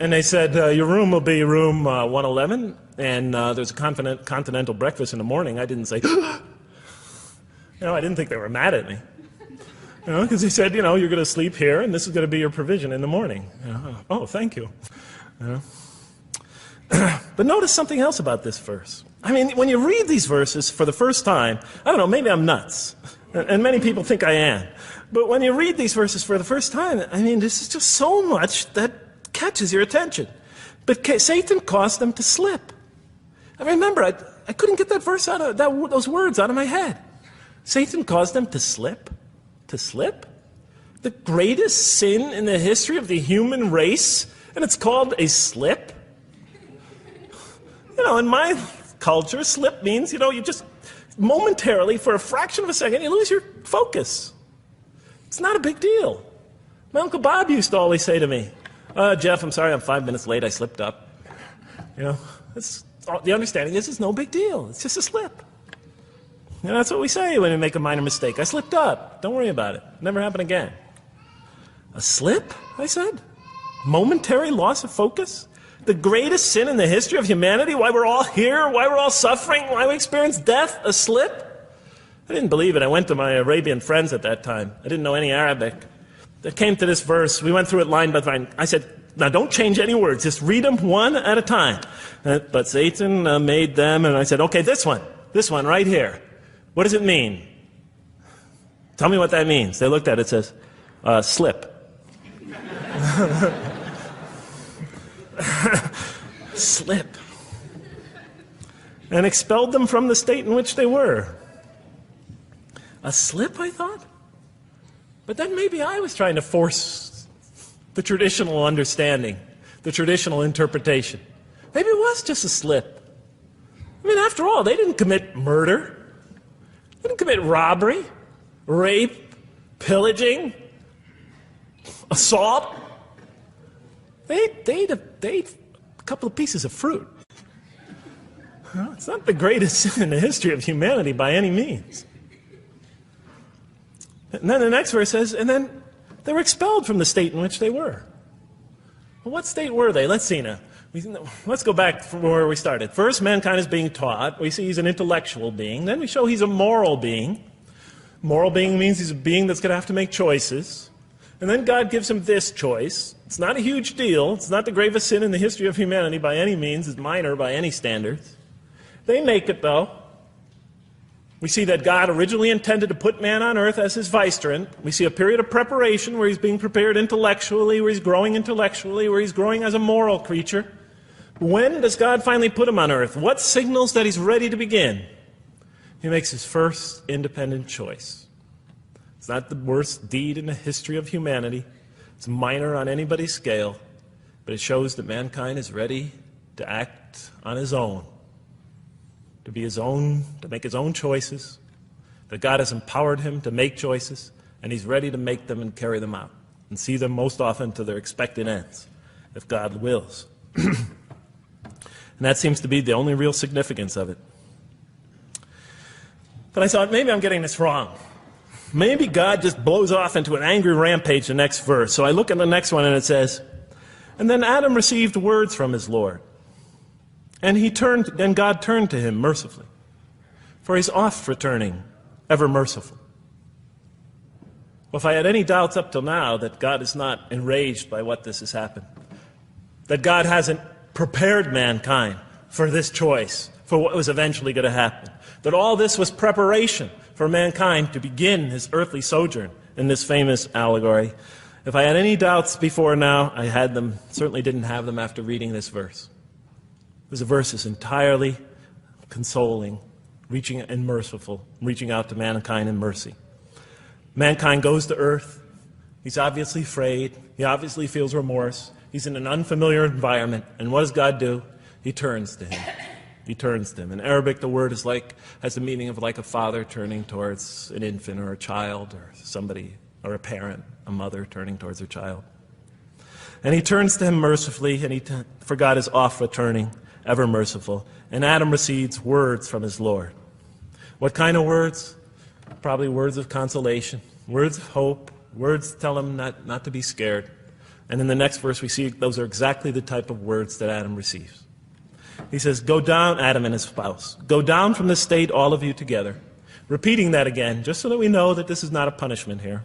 And they said, your room will be room 111, and there's a continental breakfast in the morning. I didn't say, I didn't think they were mad at me. Because he said, you're going to sleep here, and this is going to be your provision in the morning. Oh, thank you. But notice something else about this verse. When you read these verses for the first time, I don't know, maybe I'm nuts, and many people think I am. But when you read these verses for the first time, this is just so much that catches your attention. But Satan caused them to slip. Remember, I couldn't get that verse out of those words out of my head. Satan caused them to slip. To slip? The greatest sin in the history of the human race, and it's called a slip? In my culture, slip means, you just momentarily, for a fraction of a second, you lose your focus. It's not a big deal. My Uncle Bob used to always say to me, Jeff, I'm sorry I'm 5 minutes late, I slipped up. The understanding is it's no big deal. It's just a slip. That's what we say when we make a minor mistake. I slipped up. Don't worry about it. Never happen again. A slip, I said? Momentary loss of focus? The greatest sin in the history of humanity? Why we're all here? Why we're all suffering? Why we experience death? A slip? I didn't believe it. I went to my Arabian friends at that time. I didn't know any Arabic. They came to this verse. We went through it line by line. I said, now don't change any words. Just read them one at a time. But Satan made them, and I said, okay, this one right here. What does it mean? Tell me what that means. They looked at it. It says, slip. Slip. And expelled them from the state in which they were. A slip, I thought? But then maybe I was trying to force the traditional understanding, the traditional interpretation. Maybe it was just a slip. After all, they didn't commit murder. They didn't commit robbery, rape, pillaging, assault. They ate a couple of pieces of fruit. It's not the greatest sin in the history of humanity by any means. And then the next verse says, and then they were expelled from the state in which they were. Well, what state were they? Let's see now. Let's go back from where we started. First, mankind is being taught. We see he's an intellectual being. Then we show he's a moral being. Moral being means he's a being that's going to have to make choices. And then God gives him this choice. It's not a huge deal. It's not the gravest sin in the history of humanity by any means. It's minor by any standards. They make it, though. We see that God originally intended to put man on earth as his vicegerent. We see a period of preparation where he's being prepared intellectually, where he's growing as a moral creature. When does God finally put him on earth? What signals that he's ready to begin? He makes his first independent choice. It's not the worst deed in the history of humanity. It's minor on anybody's scale, but it shows that mankind is ready to act on his own, to be his own, to make his own choices, that God has empowered him to make choices, and he's ready to make them and carry them out, and see them most often to their expected ends, if God wills. And that seems to be the only real significance of it. But I thought, maybe I'm getting this wrong. Maybe God just blows off into an angry rampage the next verse. So I look at the next one and it says, and then Adam received words from his Lord. And God turned to him mercifully. For he's oft returning, ever merciful. Well, if I had any doubts up till now that God is not enraged by what this has happened, that God hasn't prepared mankind for this choice, for what was eventually going to happen, that all this was preparation for mankind to begin his earthly sojourn in this famous allegory. If I had any doubts before now, I had them, certainly didn't have them after reading this verse. This verse is entirely consoling, reaching and merciful, reaching out to mankind in mercy. Mankind goes to earth. He's obviously afraid. He obviously feels remorse. He's in an unfamiliar environment. And what does God do? He turns to him. He turns to him. In Arabic, the word has the meaning of like a father turning towards an infant or a child or somebody, or a parent, a mother turning towards her child. And he turns to him mercifully, and for God is oft returning, ever merciful. And Adam receives words from his Lord. What kind of words? Probably words of consolation, words of hope, words to tell him not to be scared. And in the next verse we see those are exactly the type of words that Adam receives. He says, go down, Adam and his spouse. Go down from this state, all of you together. Repeating that again, just so that we know that this is not a punishment here.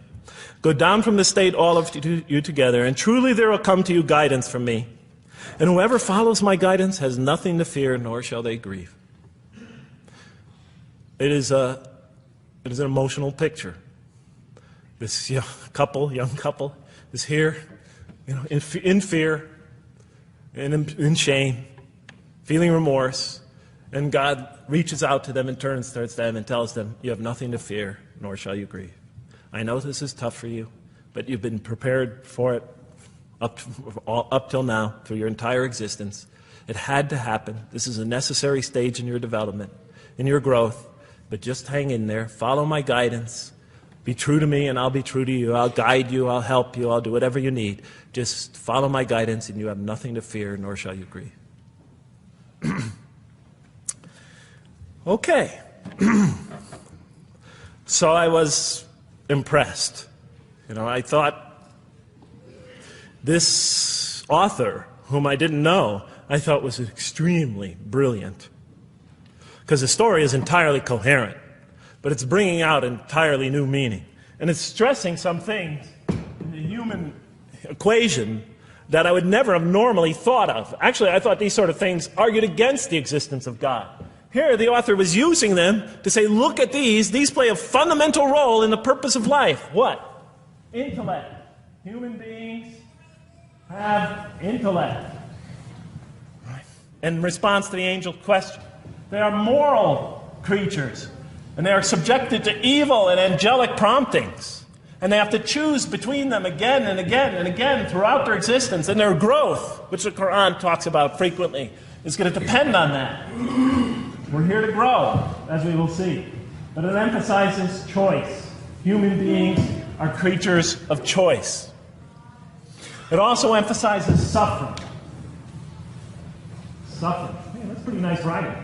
Go down from this state, all of you together, and truly there will come to you guidance from me. And whoever follows my guidance has nothing to fear, nor shall they grieve. It is an emotional picture. This young couple is here, in fear and in shame, feeling remorse, and God reaches out to them and turns towards them and tells them, you have nothing to fear, nor shall you grieve. I know this is tough for you, but you've been prepared for it up till now, through your entire existence. It had to happen. This is a necessary stage in your development, in your growth, but just hang in there, follow my guidance, be true to me and I'll be true to you, I'll guide you, I'll help you, I'll do whatever you need. Just follow my guidance and you have nothing to fear, nor shall you grieve. Okay. So I was impressed. I thought this author, whom I didn't know, I thought was extremely brilliant. Because the story is entirely coherent, but it's bringing out entirely new meaning. And it's stressing some things in the human equation that I would never have normally thought of. Actually, I thought these sort of things argued against the existence of God. Here, the author was using them to say, look at these. These play a fundamental role in the purpose of life. What? Intellect. Human beings have intellect. Right. In response to the angel's question, they are moral creatures, and they are subjected to evil and angelic promptings. And they have to choose between them again and again and again throughout their existence. And their growth, which the Quran talks about frequently, is going to depend on that. We're here to grow, as we will see. But it emphasizes choice. Human beings are creatures of choice. It also emphasizes suffering. Suffering. Man, that's pretty nice writing.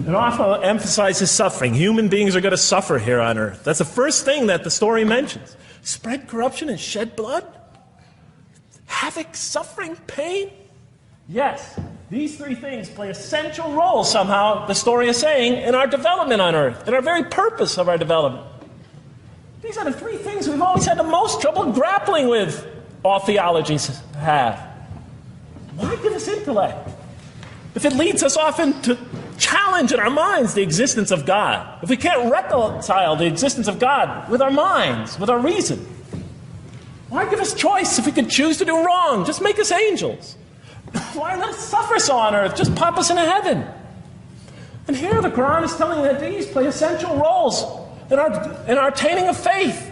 It also emphasizes suffering. Human beings are going to suffer here on earth. That's the first thing that the story mentions. Spread corruption and shed blood? Havoc, suffering, pain? Yes, these three things play essential roles somehow, the story is saying, in our development on earth, in our very purpose of our development. These are the three things we've always had the most trouble grappling with, all theologies have. Why give us intellect if it leads us often to challenge in our minds the existence of God? If we can't reconcile the existence of God with our minds, with our reason, why give us choice if we could choose to do wrong? Just make us angels. Why let us suffer so on earth? Just pop us into heaven. And here the Quran is telling that these play essential roles in our attaining of faith.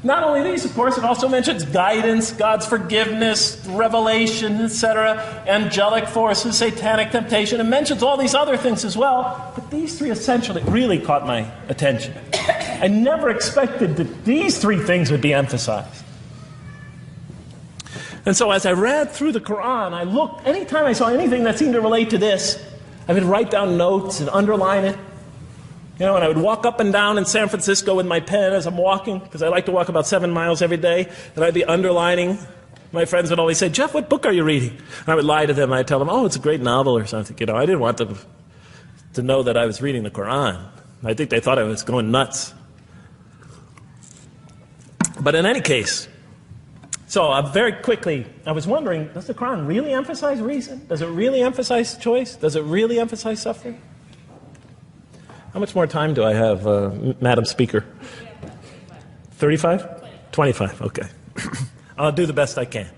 Not only these, of course, it also mentions guidance, God's forgiveness, revelation, etc., angelic forces, satanic temptation. It mentions all these other things as well. But these three essentially really caught my attention. I never expected that these three things would be emphasized. And so as I read through the Quran, I looked, anytime I saw anything that seemed to relate to this, I would write down notes and underline it. You know, and I would walk up and down in San Francisco with my pen as I'm walking, because I like to walk about 7 miles every day, and I'd be underlining. My friends would always say, "Jeff, what book are you reading?" And I would lie to them. I'd tell them, "Oh, it's a great novel or something." You know, I didn't want them to know that I was reading the Quran. I think they thought I was going nuts. But in any case, so very quickly, I was wondering, does the Quran really emphasize reason? Does it really emphasize choice? Does it really emphasize suffering? How much more time do I have, Madam Speaker? 35? 25, okay. I'll do the best I can.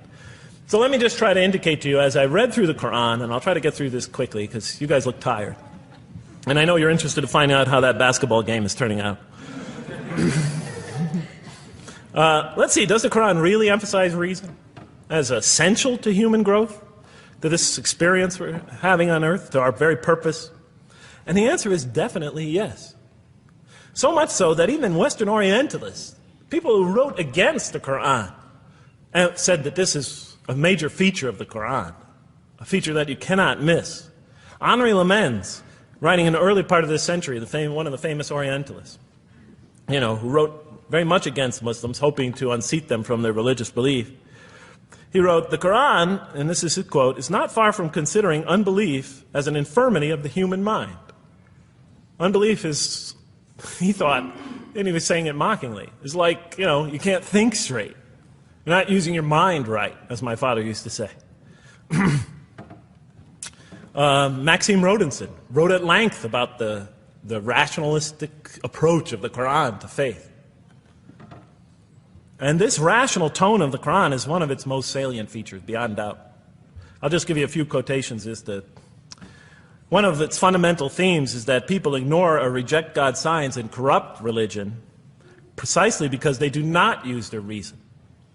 So let me just try to indicate to you, as I read through the Quran, and I'll try to get through this quickly, because you guys look tired. And I know you're interested to find out how that basketball game is turning out. Let's see, does the Quran really emphasize reason as essential to human growth, to this experience we're having on earth, to our very purpose? And the answer is definitely yes. So much so that even Western Orientalists, people who wrote against the Quran, said that this is a major feature of the Quran, a feature that you cannot miss. Henri Lamens, writing in the early part of this century, one of the famous Orientalists, you know, who wrote very much against Muslims, hoping to unseat them from their religious belief. He wrote, "The Quran," and this is his quote, "is not far from considering unbelief as an infirmity of the human mind." Unbelief is, he thought, and he was saying it mockingly, is like, you know, you can't think straight. You're not using your mind right, as my father used to say. Maxime Rodinson wrote at length about the rationalistic approach of the Quran to faith. And this rational tone of the Quran is one of its most salient features, beyond doubt. I'll just give you a few quotations as to one of its fundamental themes is that people ignore or reject God's signs and corrupt religion precisely because they do not use their reason.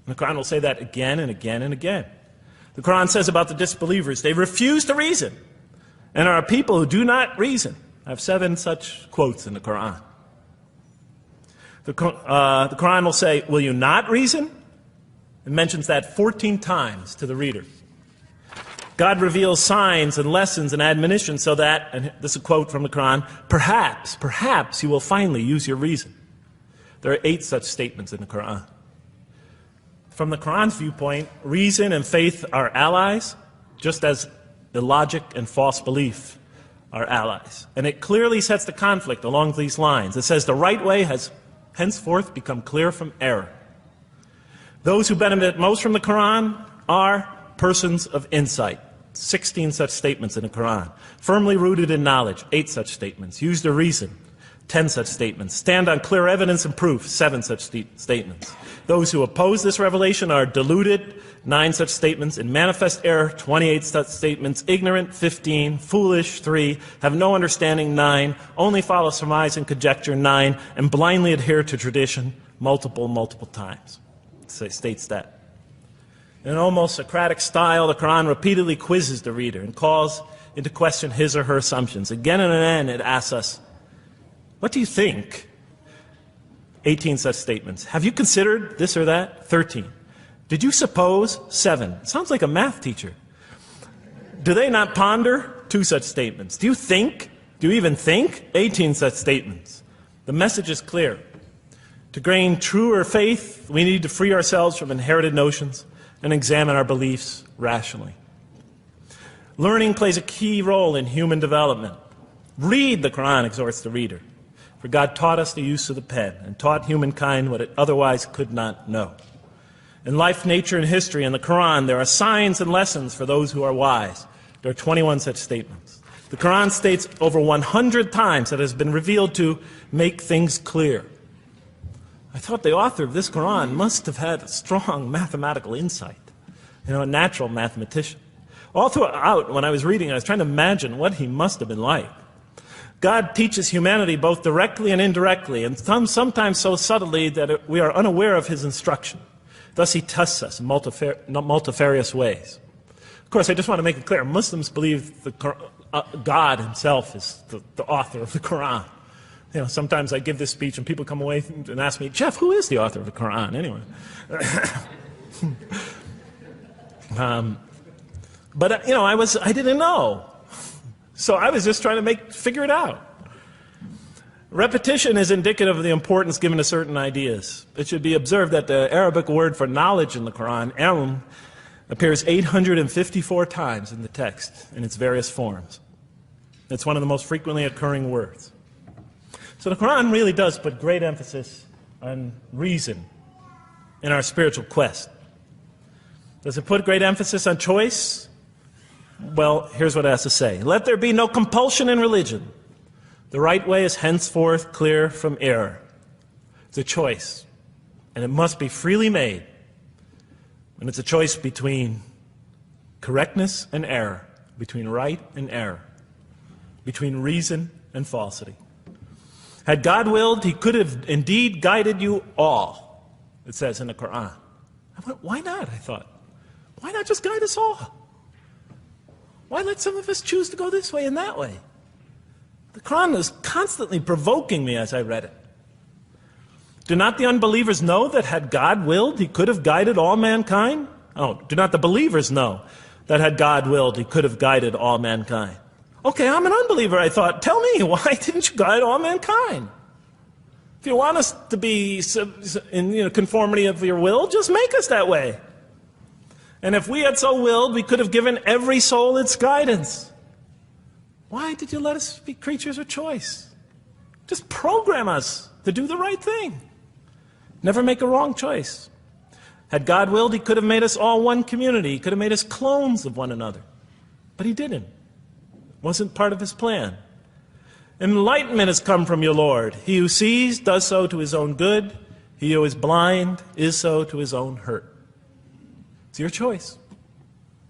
And the Quran will say that again and again and again. The Quran says about the disbelievers, they refuse to reason and are a people who do not reason. I have 7 such quotes in the Quran. The Quran will say, "Will you not reason?" It mentions that 14 times to the reader. God reveals signs and lessons and admonitions so that, and this is a quote from the Quran, perhaps you will finally use your reason. There are 8 such statements in the Quran. From the Quran's viewpoint, reason and faith are allies, just as illogic and false belief are allies. And it clearly sets the conflict along these lines. It says the right way has henceforth become clear from error. Those who benefit most from the Quran are persons of insight. 16 such statements in the Quran. Firmly rooted in knowledge, 8 such statements. Use their reason, 10 such statements. Stand on clear evidence and proof, 7 such statements. Those who oppose this revelation are deluded, 9 such statements. In manifest error, 28 such statements. Ignorant, 15. Foolish, 3. Have no understanding, 9. Only follow surmise and conjecture, 9. And blindly adhere to tradition, multiple times. It states that. In an almost Socratic style, the Quran repeatedly quizzes the reader and calls into question his or her assumptions. Again and again, it asks us, what do you think? 18 such statements. Have you considered this or that? 13. Did you suppose? 7. Sounds like a math teacher. Do they not ponder? 2 such statements. Do you think? Do you even think? 18 such statements. The message is clear. To gain truer faith, we need to free ourselves from inherited notions and examine our beliefs rationally. Learning plays a key role in human development. Read the Quran, exhorts the reader. For For God taught us the use of the pen and taught humankind what it otherwise could not know. In life, nature, and history, in the Quran, there are signs and lessons for those who are wise. There are 21 such statements. The Quran states over 100 times that it has been revealed to make things clear. I thought the author of this Quran must have had a strong mathematical insight, a natural mathematician. All throughout, when I was reading, I was trying to imagine what he must have been like. God teaches humanity both directly and indirectly, and sometimes so subtly that we are unaware of his instruction. Thus he tests us in multifarious ways. Of course, I just want to make it clear, Muslims believe God himself is the author of the Quran. Sometimes I give this speech and people come away and ask me, Jeff, who is the author of the Quran anyway? But I didn't know. So I was just trying to figure it out. Repetition is indicative of the importance given to certain ideas. It should be observed that the Arabic word for knowledge in the Quran, ilm, appears 854 times in the text in its various forms. It's one of the most frequently occurring words. So the Quran really does put great emphasis on reason in our spiritual quest. Does it put great emphasis on choice? Well, here's what it has to say. Let there be no compulsion in religion. The right way is henceforth clear from error. It's a choice, and it must be freely made. And it's a choice between correctness and error, between right and error, between reason and falsity. Had God willed, he could have indeed guided you all, it says in the Quran. Why not, I thought. Why not just guide us all? Why let some of us choose to go this way and that way? The Quran was constantly provoking me as I read it. Do not the unbelievers know that had God willed, he could have guided all mankind? Oh, do not the believers know that had God willed, he could have guided all mankind? Okay, I'm an unbeliever, I thought. Tell me, why didn't you guide all mankind? If you want us to be in conformity of your will, just make us that way. And if we had so willed, we could have given every soul its guidance. Why did you let us be creatures of choice? Just program us to do the right thing. Never make a wrong choice. Had God willed, he could have made us all one community. He could have made us clones of one another. But he didn't. It wasn't part of his plan. Enlightenment has come from your Lord. He who sees does so to his own good. He who is blind is so to his own hurt. It's your choice.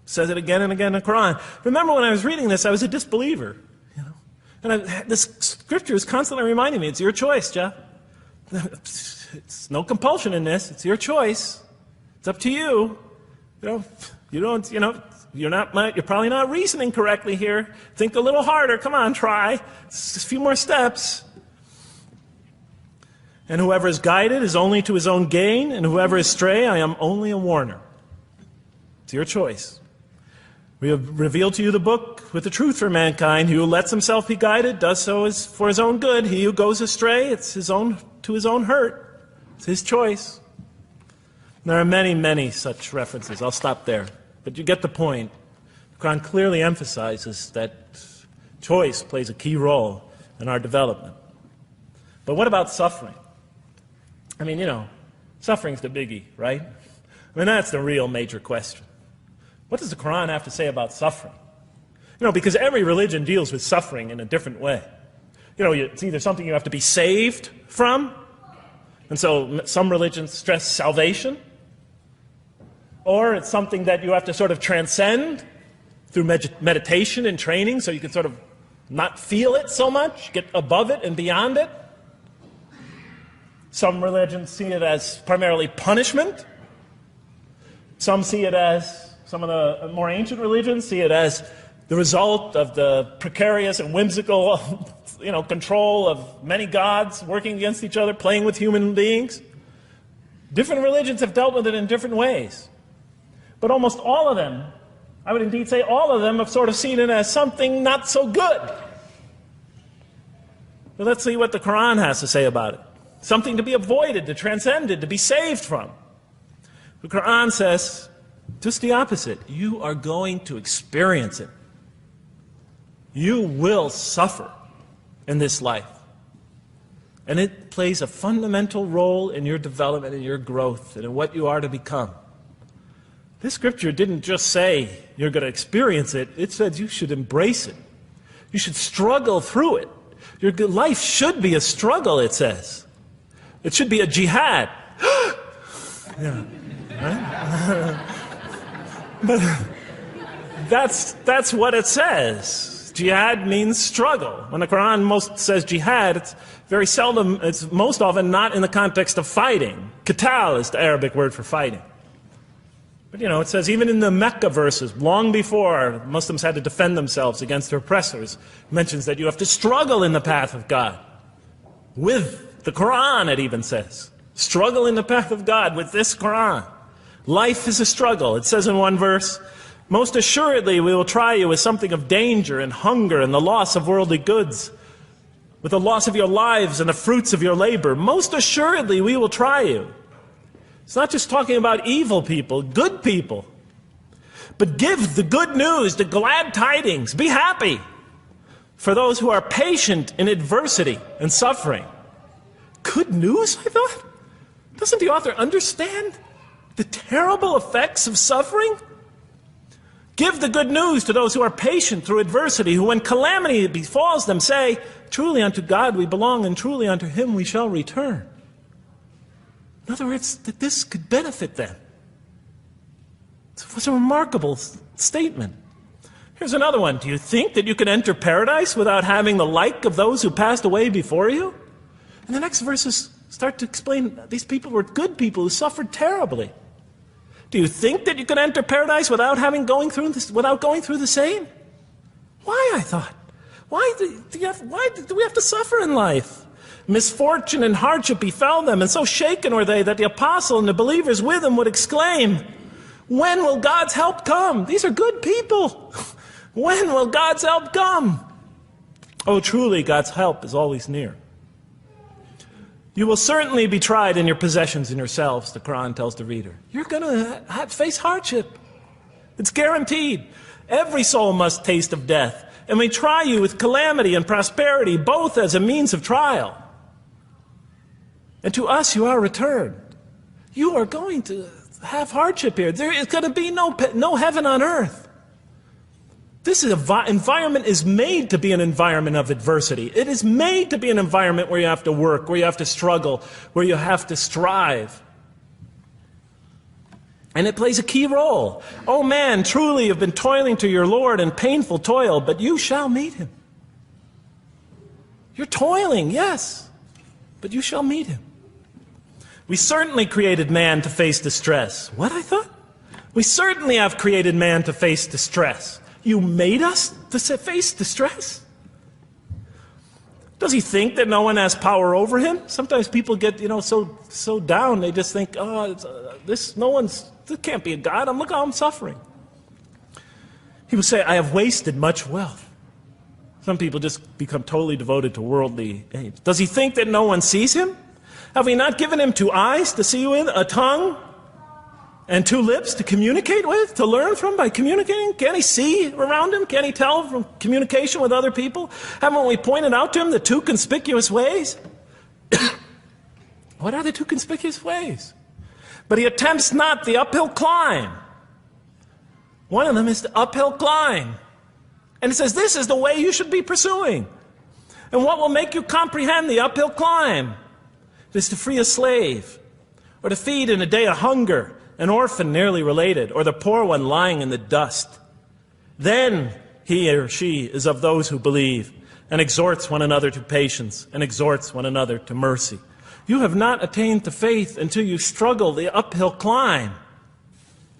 It says it again and again in the Quran. Remember when I was reading this, I was a disbeliever. And this scripture is constantly reminding me, it's your choice, Jeff. It's no compulsion in this. It's your choice. It's up to you. You're probably not reasoning correctly here. Think a little harder. Come on, try. It's just a few more steps. And whoever is guided is only to his own gain, and whoever is stray, I am only a warner. It's your choice. We have revealed to you the book with the truth for mankind. He who lets himself be guided does so for his own good. He who goes astray, it's to his own hurt. It's his choice. There are many, many such references. I'll stop there. But you get the point. The Quran clearly emphasizes that choice plays a key role in our development. But what about suffering? Suffering's the biggie, right? That's the real major question. What does the Quran have to say about suffering? Because every religion deals with suffering in a different way. It's either something you have to be saved from, and so some religions stress salvation, or it's something that you have to sort of transcend through meditation and training so you can sort of not feel it so much, get above it and beyond it. Some religions see it as primarily punishment. Some of the more ancient religions see it as the result of the precarious and whimsical, control of many gods working against each other, playing with human beings. Different religions have dealt with it in different ways. But almost all of them, I would indeed say all of them, have sort of seen it as something not so good. But let's see what the Quran has to say about it. Something to be avoided, to transcended, to be saved from. The Quran says just the opposite. You are going to experience it. You will suffer in this life. And it plays a fundamental role in your development and your growth and in what you are to become. This scripture didn't just say you're going to experience it. It says you should embrace it. You should struggle through it. Your life should be a struggle, it says. It should be a jihad. Yeah, right? But that's what it says. Jihad means struggle. When the Quran most says jihad, it's very seldom, it's most often not in the context of fighting. Qital is the Arabic word for fighting. But it says even in the Mecca verses, long before Muslims had to defend themselves against their oppressors, it mentions that you have to struggle in the path of God. With the Quran, it even says. Struggle in the path of God with this Quran. Life is a struggle. It says in one verse, most assuredly we will try you with something of danger and hunger and the loss of worldly goods, with the loss of your lives and the fruits of your labor. Most assuredly we will try you. It's not just talking about evil people, good people. But give the good news, the glad tidings. Be happy for those who are patient in adversity and suffering. Good news, I thought? Doesn't the author understand the terrible effects of suffering? Give the good news to those who are patient through adversity, who when calamity befalls them say, truly unto God we belong and truly unto Him we shall return. In other words, that this could benefit them. It was a remarkable statement. Here's another one. Do you think that you can enter paradise without having the like of those who passed away before you? And the next verses start to explain these people were good people who suffered terribly. Do you think that you can enter paradise without going through the same? Why, I thought? Why do we have to suffer in life? Misfortune and hardship befell them, and so shaken were they that the apostle and the believers with him would exclaim, when will God's help come? These are good people. When will God's help come? Oh, truly, God's help is always near. You will certainly be tried in your possessions and yourselves, the Quran tells the reader. You're going to face hardship. It's guaranteed. Every soul must taste of death, and we try you with calamity and prosperity, both as a means of trial. And to us you are returned. You are going to have hardship here. There is going to be no heaven on earth. This environment is made to be an environment of adversity. It is made to be an environment where you have to work, where you have to struggle, where you have to strive. And it plays a key role. Oh man, truly you've been toiling to your Lord in painful toil, but you shall meet Him. You're toiling, yes, but you shall meet Him. We certainly created man to face distress. What, I thought? We certainly have created man to face distress. You made us to face distress? Does he think that no one has power over him? Sometimes people get, so down, they just think, this can't be a God. Look how I'm suffering. He would say, I have wasted much wealth. Some people just become totally devoted to worldly aims. Does he think that no one sees him? Have we not given him 2 eyes to see with, a tongue, and 2 lips to communicate with, to learn from by communicating? Can't he see around him? Can't he tell from communication with other people? Haven't we pointed out to him the 2 conspicuous ways? What are the 2 conspicuous ways? But he attempts not the uphill climb. One of them is the uphill climb. And it says this is the way you should be pursuing. And what will make you comprehend the uphill climb? It is to free a slave, or to feed in a day of hunger an orphan nearly related, or the poor one lying in the dust. Then he or she is of those who believe, and exhorts one another to patience, and exhorts one another to mercy. You have not attained to faith until you struggle the uphill climb.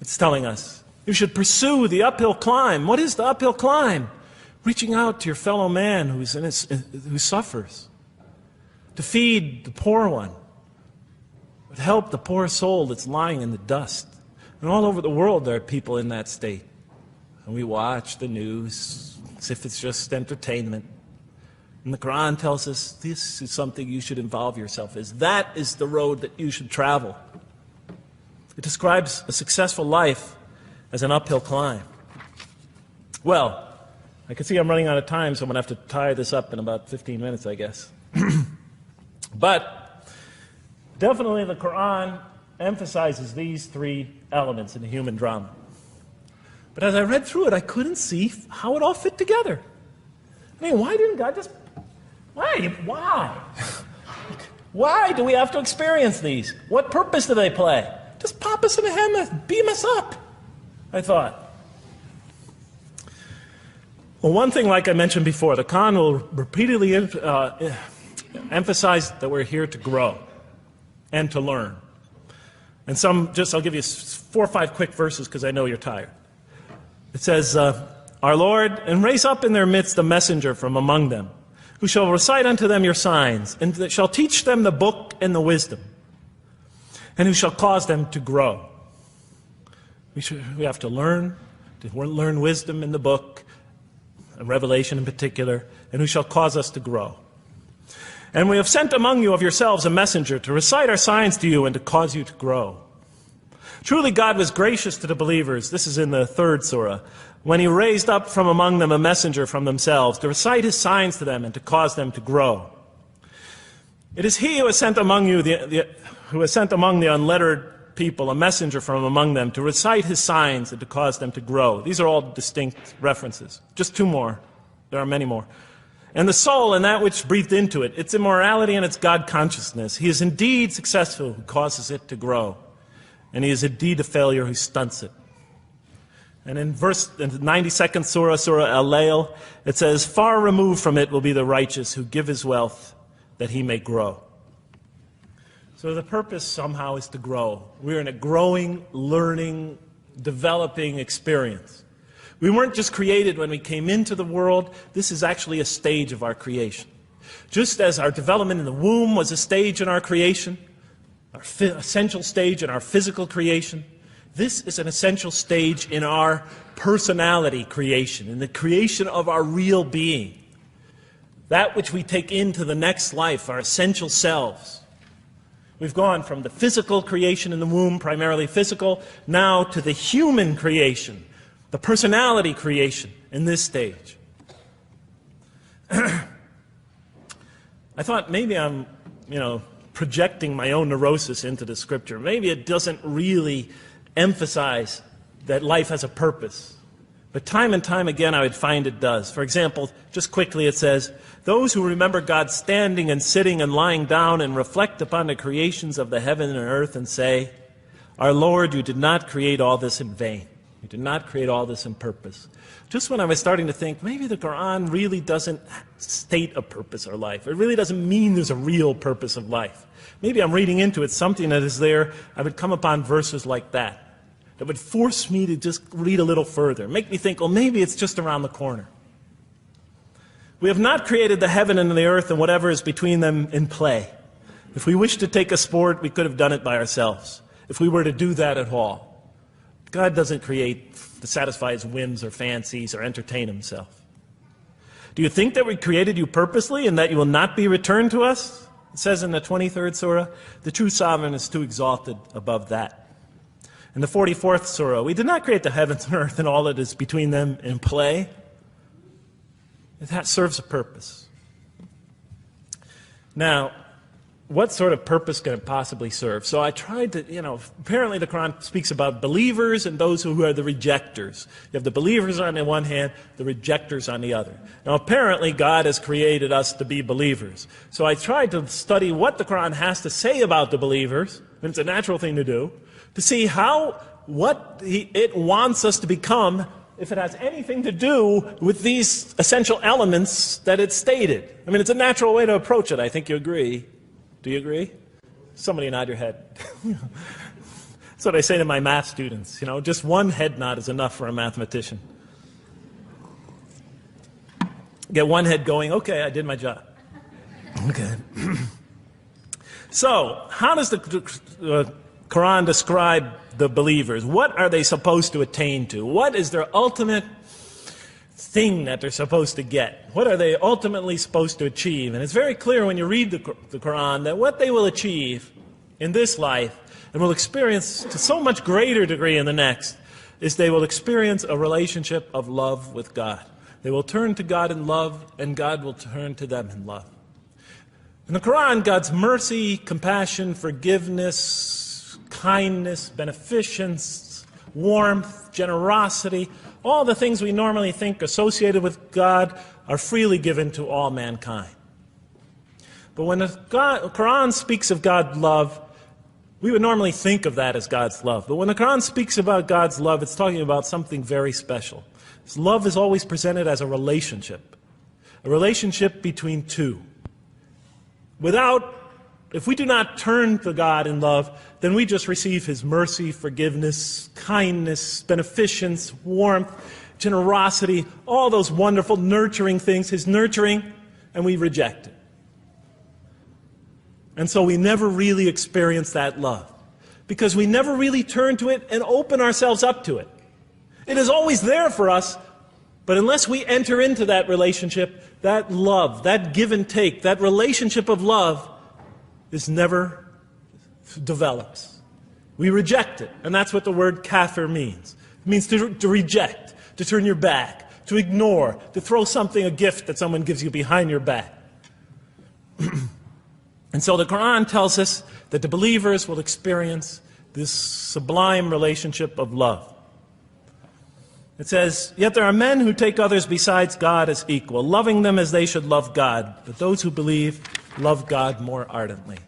It's telling us. You should pursue the uphill climb. What is the uphill climb? Reaching out to your fellow man who suffers. To feed the poor one. To help the poor soul that's lying in the dust. And all over the world there are people in that state. And we watch the news as if it's just entertainment. And the Quran tells us this is something you should involve yourself in. That is the road that you should travel. It describes a successful life as an uphill climb. Well, I can see I'm running out of time, so I'm going to have to tie this up in about 15 minutes, I guess. But definitely the Quran emphasizes these three elements in the human drama. But as I read through it, I couldn't see how it all fit together. I mean, why didn't God just... Why? Why do we have to experience these? What purpose do they play? Just pop us in the head and beam us up, I thought. Well, one thing, like I mentioned before, the Quran will repeatedly emphasize that we're here to grow and to learn. And I'll give you 4 or 5 quick verses because I know you're tired. It says, Our Lord, and raise up in their midst a messenger from among them, who shall recite unto them your signs, and that shall teach them the book and the wisdom, and who shall cause them to grow. We have to learn wisdom in the book, Revelation in particular, and who shall cause us to grow. And we have sent among you of yourselves a messenger to recite our signs to you and to cause you to grow. Truly God was gracious to the believers, this is in the 3rd surah, when he raised up from among them a messenger from themselves to recite his signs to them and to cause them to grow. It is he who has sent among you who has sent among the unlettered people a messenger from among them to recite his signs and to cause them to grow. These are all distinct references. Just 2 more. There are many more. And the soul and that which breathed into it, its immorality and its God consciousness. He is indeed successful who causes it to grow. And he is indeed a failure who stunts it. And in the 92nd surah, Surah Al-Layl, it says, Far removed from it will be the righteous who give his wealth that he may grow. So the purpose somehow is to grow. We're in a growing, learning, developing experience. We weren't just created when we came into the world. This is actually a stage of our creation. Just as our development in the womb was a stage in our creation, our essential stage in our physical creation, this is an essential stage in our personality creation, in the creation of our real being. That which we take into the next life, our essential selves. We've gone from the physical creation in the womb, primarily physical, now to the human creation, the personality creation in this stage. I thought maybe I'm, projecting my own neurosis into the scripture. Maybe it doesn't really emphasize that life has a purpose. But time and time again I would find it does. For example, just quickly it says, Those who remember God standing and sitting and lying down and reflect upon the creations of the heaven and earth and say, Our Lord, you did not create all this in vain. You did not create all this in purpose. Just when I was starting to think, maybe the Quran really doesn't state a purpose of life. It really doesn't mean there's a real purpose of life. Maybe I'm reading into it something that is there. I would come upon verses like that would force me to just read a little further, make me think, well, maybe it's just around the corner. We have not created the heaven and the earth and whatever is between them in play. If we wished to take a sport, we could have done it by ourselves, if we were to do that at all. God doesn't create to satisfy his whims or fancies or entertain himself. Do you think that we created you purposely and that you will not be returned to us? It says in the 23rd surah, the true sovereign is too exalted above that. In the 44th surah, we did not create the heavens and earth and all that is between them in play. That serves a purpose. Now, what sort of purpose can it possibly serve? So I tried to, apparently the Quran speaks about believers and those who are the rejectors. You have the believers on the one hand, the rejectors on the other. Now apparently God has created us to be believers. So I tried to study what the Quran has to say about the believers, and it's a natural thing to do, to see what it wants us to become, if it has anything to do with these essential elements that it stated. I mean, it's a natural way to approach it. I think you agree. Do you agree? Somebody nod your head. That's what I say to my math students. Just one head nod is enough for a mathematician. Get one head going, okay, I did my job. Okay. So, how does the Quran describe the believers? What are they supposed to attain to? What is their ultimate thing that they're supposed to get? What are they ultimately supposed to achieve? And it's very clear when you read the Quran that what they will achieve in this life and will experience to so much greater degree in the next is they will experience a relationship of love with God. They will turn to God in love and God will turn to them in love. In the Quran, God's mercy, compassion, forgiveness, kindness, beneficence, warmth, generosity, all the things we normally think associated with God are freely given to all mankind. But when the Quran speaks of God's love, we would normally think of that as God's love. But when the Quran speaks about God's love, it's talking about something very special. This love is always presented as a relationship between two. If we do not turn to God in love, then we just receive His mercy, forgiveness, kindness, beneficence, warmth, generosity, all those wonderful nurturing things, His nurturing, and we reject it. And so we never really experience that love, because we never really turn to it and open ourselves up to it. It is always there for us, but unless we enter into that relationship, that love, that give and take, that relationship of love is never develops. We reject it, and that's what the word kafir means. It means to reject, to turn your back, to ignore, to throw something, a gift that someone gives you behind your back. And so the Quran tells us that the believers will experience this sublime relationship of love. It says, "Yet there are men who take others besides God as equal, loving them as they should love God. But those who believe love God more ardently.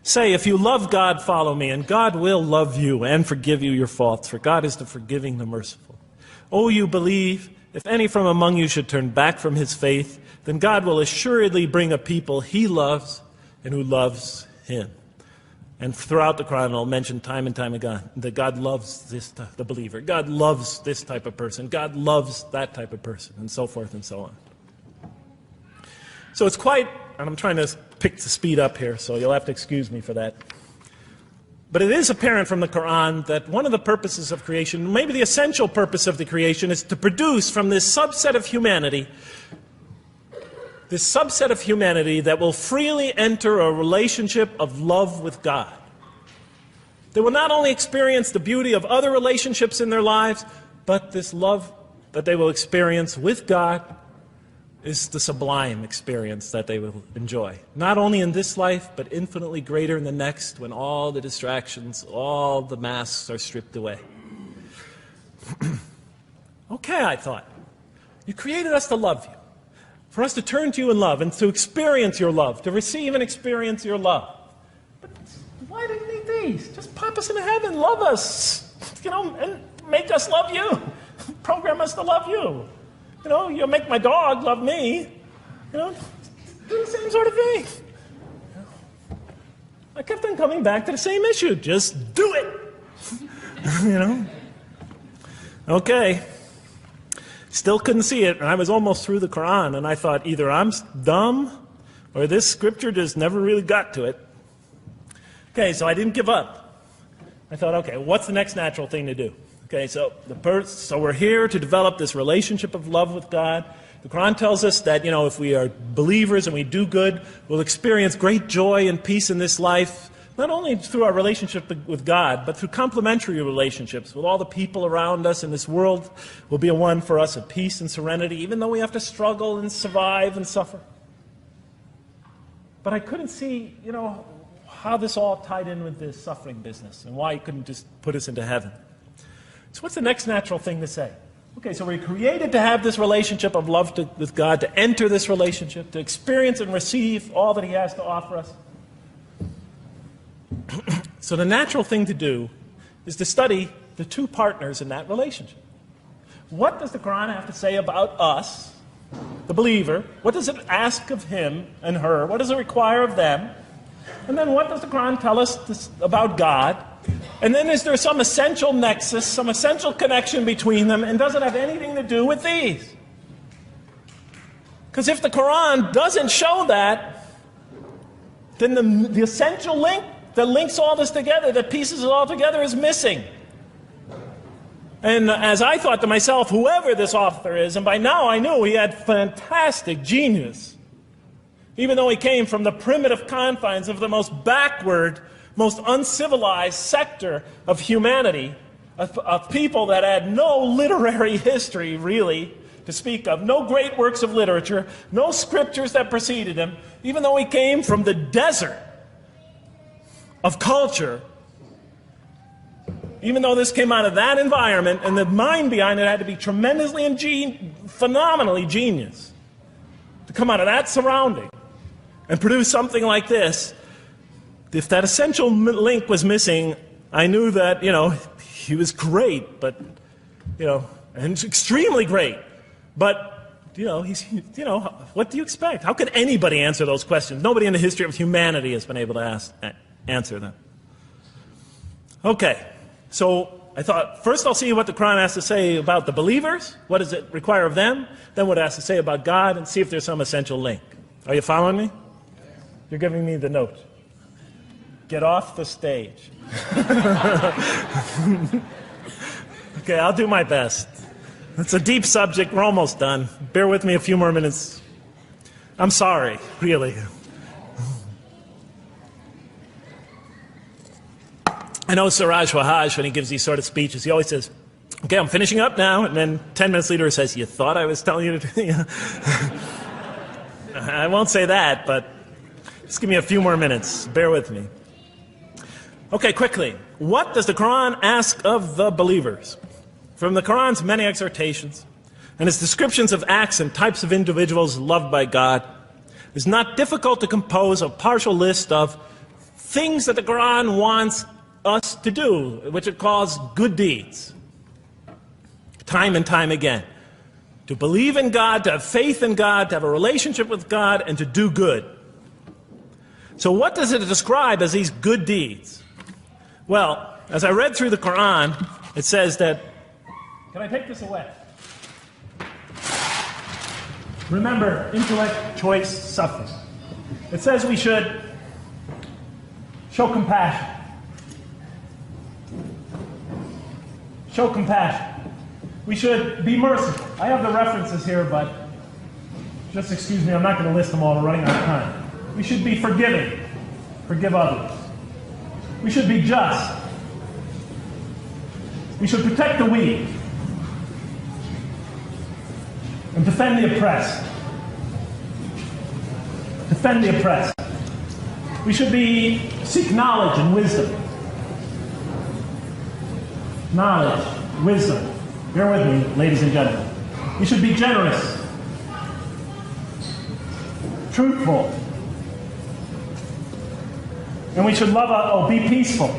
Say, if you love God, follow me, and God will love you and forgive you your faults, for God is the forgiving, the merciful. O you believe, if any from among you should turn back from his faith, then God will assuredly bring a people He loves and who loves Him." And throughout the Quran, I'll mention time and time again that God loves the believer. God loves this type of person. God loves that type of person, and so forth and so on. So it's quite, and I'm trying to pick the speed up here, so you'll have to excuse me for that. But it is apparent from the Quran that one of the purposes of creation, maybe the essential purpose of the creation, is to produce from this subset of humanity that will freely enter a relationship of love with God. They will not only experience the beauty of other relationships in their lives, but this love that they will experience with God is the sublime experience that they will enjoy. Not only in this life, but infinitely greater in the next, when all the distractions, all the masks are stripped away. Okay, I thought, you created us to love you, for us to turn to you in love and to experience your love, to receive and experience your love. But why do you need these? Just pop us into heaven, love us, and make us love you. Program us to love you. You'll make my dog love me. Do the same sort of thing. I kept on coming back to the same issue. Just do it. Okay. Still couldn't see it, and I was almost through the Quran, and I thought either I'm dumb or this scripture just never really got to it. Okay, so I didn't give up. I thought, okay, what's the next natural thing to do? Okay, so we're here to develop this relationship of love with God. The Quran tells us that, if we are believers and we do good, we'll experience great joy and peace in this life, not only through our relationship with God, but through complementary relationships with all the people around us in this world will be a one for us of peace and serenity, even though we have to struggle and survive and suffer. But I couldn't see, how this all tied in with this suffering business and why He couldn't just put us into heaven. So what's the next natural thing to say? Okay, so we're created to have this relationship of love with God, to enter this relationship, to experience and receive all that He has to offer us. So the natural thing to do is to study the two partners in that relationship. What does the Quran have to say about us, the believer? What does it ask of him and her? What does it require of them? And then what does the Quran tell us about God? And then is there some essential nexus, some essential connection between them, and does it have anything to do with these? Because if the Quran doesn't show that, then the essential link that links all this together, that pieces it all together, is missing. And as I thought to myself, whoever this author is, and by now I knew he had fantastic genius, even though he came from the primitive confines of the most backward, most uncivilized sector of humanity, of people that had no literary history, really, to speak of, no great works of literature, no scriptures that preceded him, even though he came from the desert of culture, even though this came out of that environment, and the mind behind it had to be tremendously phenomenally genius to come out of that surrounding and produce something like this. If that essential link was missing, I knew that, he was great, but, and extremely great. But, what do you expect? How could anybody answer those questions? Nobody in the history of humanity has been able to answer them. Okay, so I thought, first I'll see what the Quran has to say about the believers. What does it require of them? Then what it has to say about God, and see if there's some essential link. Are you following me? You're giving me the note. Get off the stage. Okay, I'll do my best. It's a deep subject. We're almost done. Bear with me a few more minutes. I'm sorry, really. I know Siraj Wahaj, when he gives these sort of speeches, he always says, okay, I'm finishing up now, and then 10 minutes later he says, you thought I was telling you to... I won't say that, but just give me a few more minutes. Bear with me. Okay, quickly. What does the Quran ask of the believers? From the Quran's many exhortations and its descriptions of acts and types of individuals loved by God, it's not difficult to compose a partial list of things that the Quran wants us to do, which it calls good deeds, time and time again. To believe in God, to have faith in God, to have a relationship with God, and to do good. So what does it describe as these good deeds? Well, as I read through the Quran, it says that, can I take this away? Remember, intellect, choice, suffering. It says we should show compassion. Show compassion. We should be merciful. I have the references here, but just excuse me, I'm not going to list them all. We're running out of time. We should be forgiving. Forgive others. We should be just. We should protect the weak and defend the oppressed. Defend the oppressed. We should seek knowledge and wisdom. Knowledge, wisdom. Bear with me, ladies and gentlemen. We should be generous, truthful, and we should be peaceful.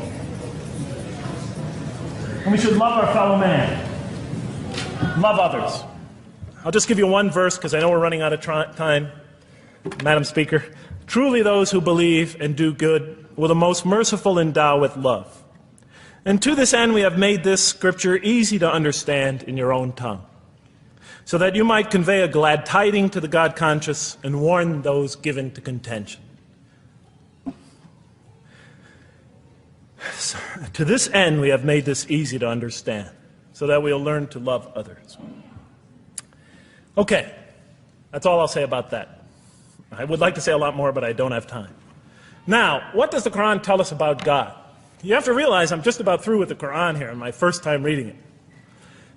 And we should love our fellow man. Love others. I'll just give you one verse because I know we're running out of time, Madam Speaker. Truly those who believe and do good will the most merciful endow with love. And to this end we have made this scripture easy to understand in your own tongue, so that you might convey a glad tiding to the God-conscious and warn those given to contention. So, to this end we have made this easy to understand, so that we'll learn to love others. Okay, that's all I'll say about that. I would like to say a lot more, but I don't have time. Now, what does the Quran tell us about God? You have to realize I'm just about through with the Quran here, in my first time reading it.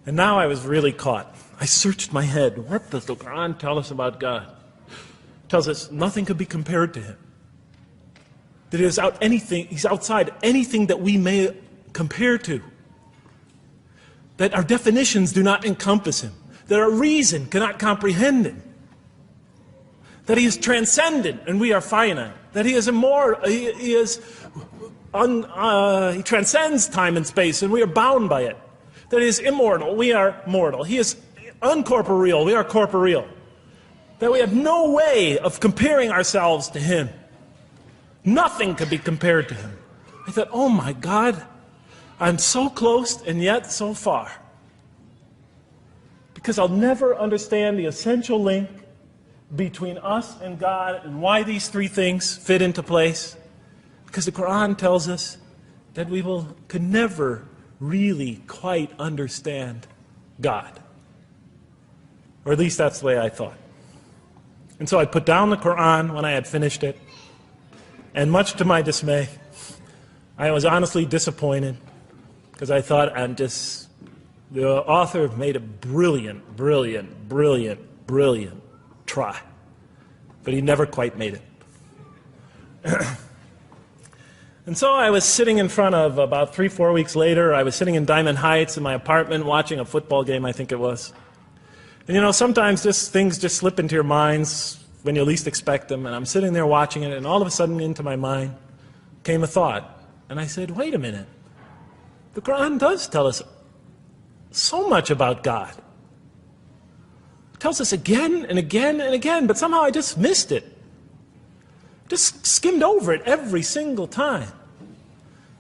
And now I was really caught. I searched my head. What does the Quran tell us about God? It tells us nothing could be compared to him. That he's outside anything that we may compare to. That our definitions do not encompass him. That our reason cannot comprehend him. That he is transcendent and we are finite. That he is immortal. He transcends time and space and we are bound by it. That he is immortal, we are mortal. He is uncorporeal, we are corporeal. That we have no way of comparing ourselves to him. Nothing could be compared to him. I thought, oh my God, I'm so close and yet so far. Because I'll never understand the essential link between us and God and why these three things fit into place. Because the Quran tells us that we could never really quite understand God. Or at least that's the way I thought. And so I put down the Quran when I had finished it. And much to my dismay, I was honestly disappointed because I thought The author made a brilliant, brilliant, brilliant, brilliant try, but he never quite made it. And so I was sitting in front of, about 3-4 weeks later, I was sitting in Diamond Heights in my apartment watching a football game, I think it was. And you know, sometimes things just slip into your minds when you least expect them, and I'm sitting there watching it, and all of a sudden into my mind came a thought. And I said, wait a minute. The Quran does tell us so much about God. It tells us again and again and again, but somehow I just missed it. Just skimmed over it every single time.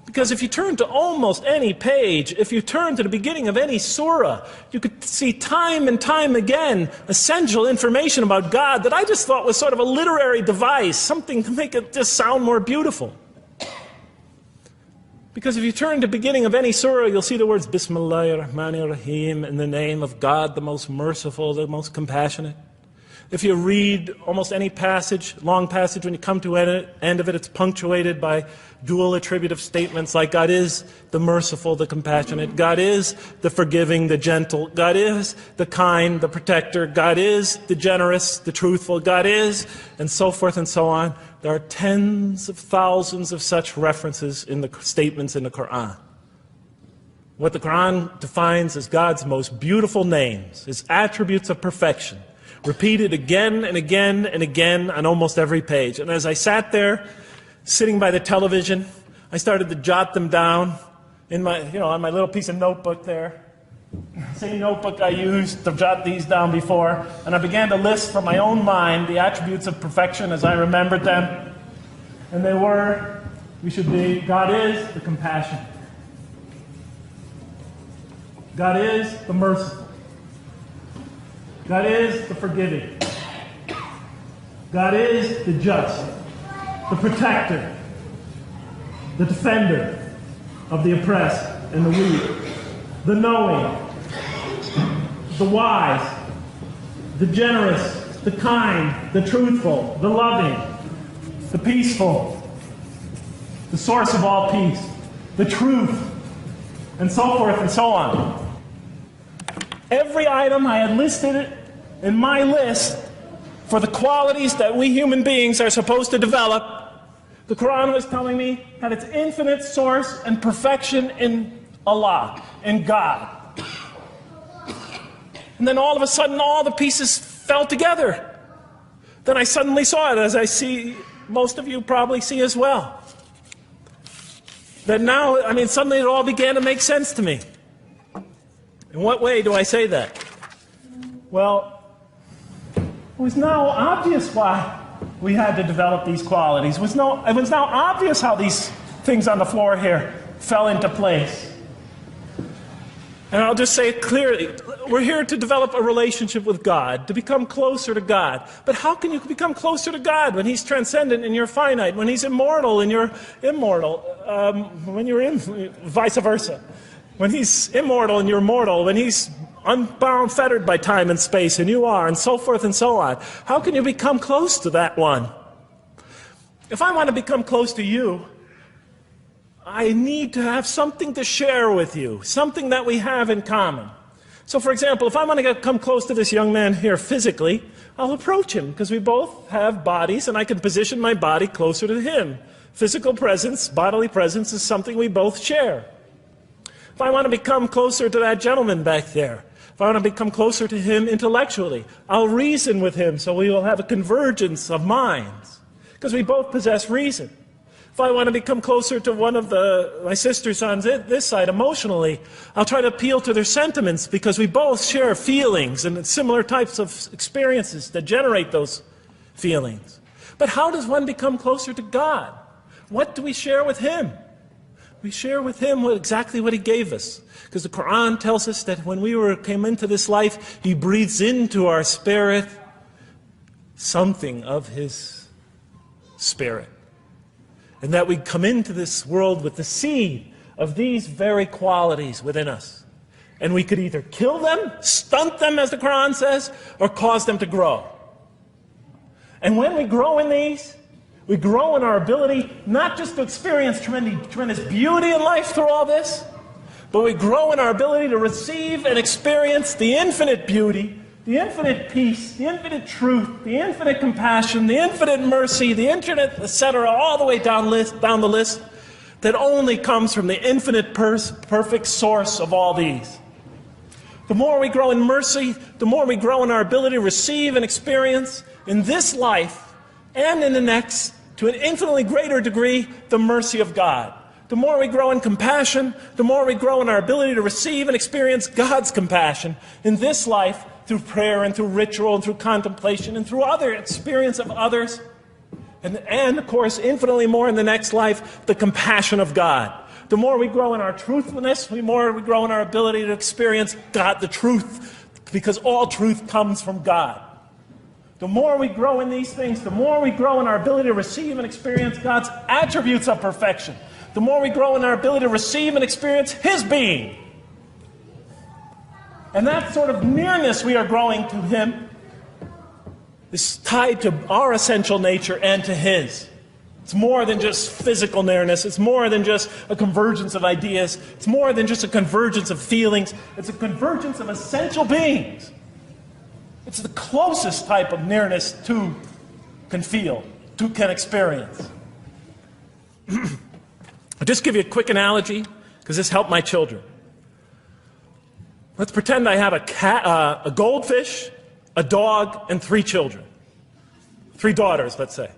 Because if you turn to almost any page, if you turn to the beginning of any surah, you could see time and time again essential information about God that I just thought was sort of a literary device, something to make it just sound more beautiful. Because if you turn to the beginning of any surah, you'll see the words Bismillahir Rahmanir Rahim, in the name of God, the most merciful, the most compassionate. If you read almost any passage, long passage, when you come to the end of it, it's punctuated by dual attributive statements like God is the merciful, the compassionate, God is the forgiving, the gentle, God is the kind, the protector, God is the generous, the truthful, God is, and so forth and so on. There are tens of thousands of such references in the statements in the Quran. What the Quran defines as God's most beautiful names, His attributes of perfection, repeated again and again and again on almost every page. And as I sat there, sitting by the television, I started to jot them down in my, on my little piece of notebook there. Same notebook I used to jot these down before. And I began to list from my own mind the attributes of perfection as I remembered them. And they were, God is the compassionate. God is the merciful. God is the forgiving. God is the just, the protector, the defender of the oppressed and the weak, the knowing, the wise, the generous, the kind, the truthful, the loving, the peaceful, the source of all peace, the truth, and so forth and so on. Every item I had listed in my list for the qualities that we human beings are supposed to develop, the Quran was telling me had its infinite source and perfection in Allah, in God. And then all of a sudden all the pieces fell together. Then I suddenly saw it, as I see most of you probably see as well. That now, suddenly it all began to make sense to me. In what way do I say that? Well, it was now obvious why we had to develop these qualities. It was now obvious how these things on the floor here fell into place. And I'll just say it clearly. We're here to develop a relationship with God, to become closer to God. But how can you become closer to God when He's transcendent and you're finite, when He's immortal and you're immortal, vice versa? When He's immortal and you're mortal, when He's unbound, fettered by time and space, and you are, and so forth and so on. How can you become close to that one? If I want to become close to you, I need to have something to share with you, something that we have in common. So for example, if I want to come close to this young man here physically, I'll approach him, because we both have bodies, and I can position my body closer to him. Physical presence, bodily presence is something we both share. If I want to become closer to that gentleman back there, if I want to become closer to him intellectually, I'll reason with him so we will have a convergence of minds, because we both possess reason. If I want to become closer to one of my sisters on this side emotionally, I'll try to appeal to their sentiments, because we both share feelings and similar types of experiences that generate those feelings. But how does one become closer to God? What do we share with Him? We share with Him exactly what He gave us. Because the Quran tells us that when we came into this life, He breathes into our spirit something of His Spirit. And that we come into this world with the seed of these very qualities within us. And we could either kill them, stunt them, as the Quran says, or cause them to grow. And when we grow in these, we grow in our ability not just to experience tremendous beauty in life through all this, but we grow in our ability to receive and experience the infinite beauty, the infinite peace, the infinite truth, the infinite compassion, the infinite mercy, the infinite, etc., all the way down the list, that only comes from the infinite perfect source of all these. The more we grow in mercy, the more we grow in our ability to receive and experience in this life and in the next, to an infinitely greater degree, the mercy of God. The more we grow in compassion, the more we grow in our ability to receive and experience God's compassion in this life, through prayer and through ritual and through contemplation and through other experience of others. And of course, infinitely more in the next life, the compassion of God. The more we grow in our truthfulness, the more we grow in our ability to experience God, the truth, because all truth comes from God. The more we grow in these things, the more we grow in our ability to receive and experience God's attributes of perfection. The more we grow in our ability to receive and experience His being. And that sort of nearness we are growing to Him is tied to our essential nature and to His. It's more than just physical nearness. It's more than just a convergence of ideas. It's more than just a convergence of feelings. It's a convergence of essential beings. It's the closest type of nearness two can feel, two can experience. I'll just give you a quick analogy, because this helped my children. Let's pretend I have a goldfish, a dog, and 3 children. 3 daughters, let's say.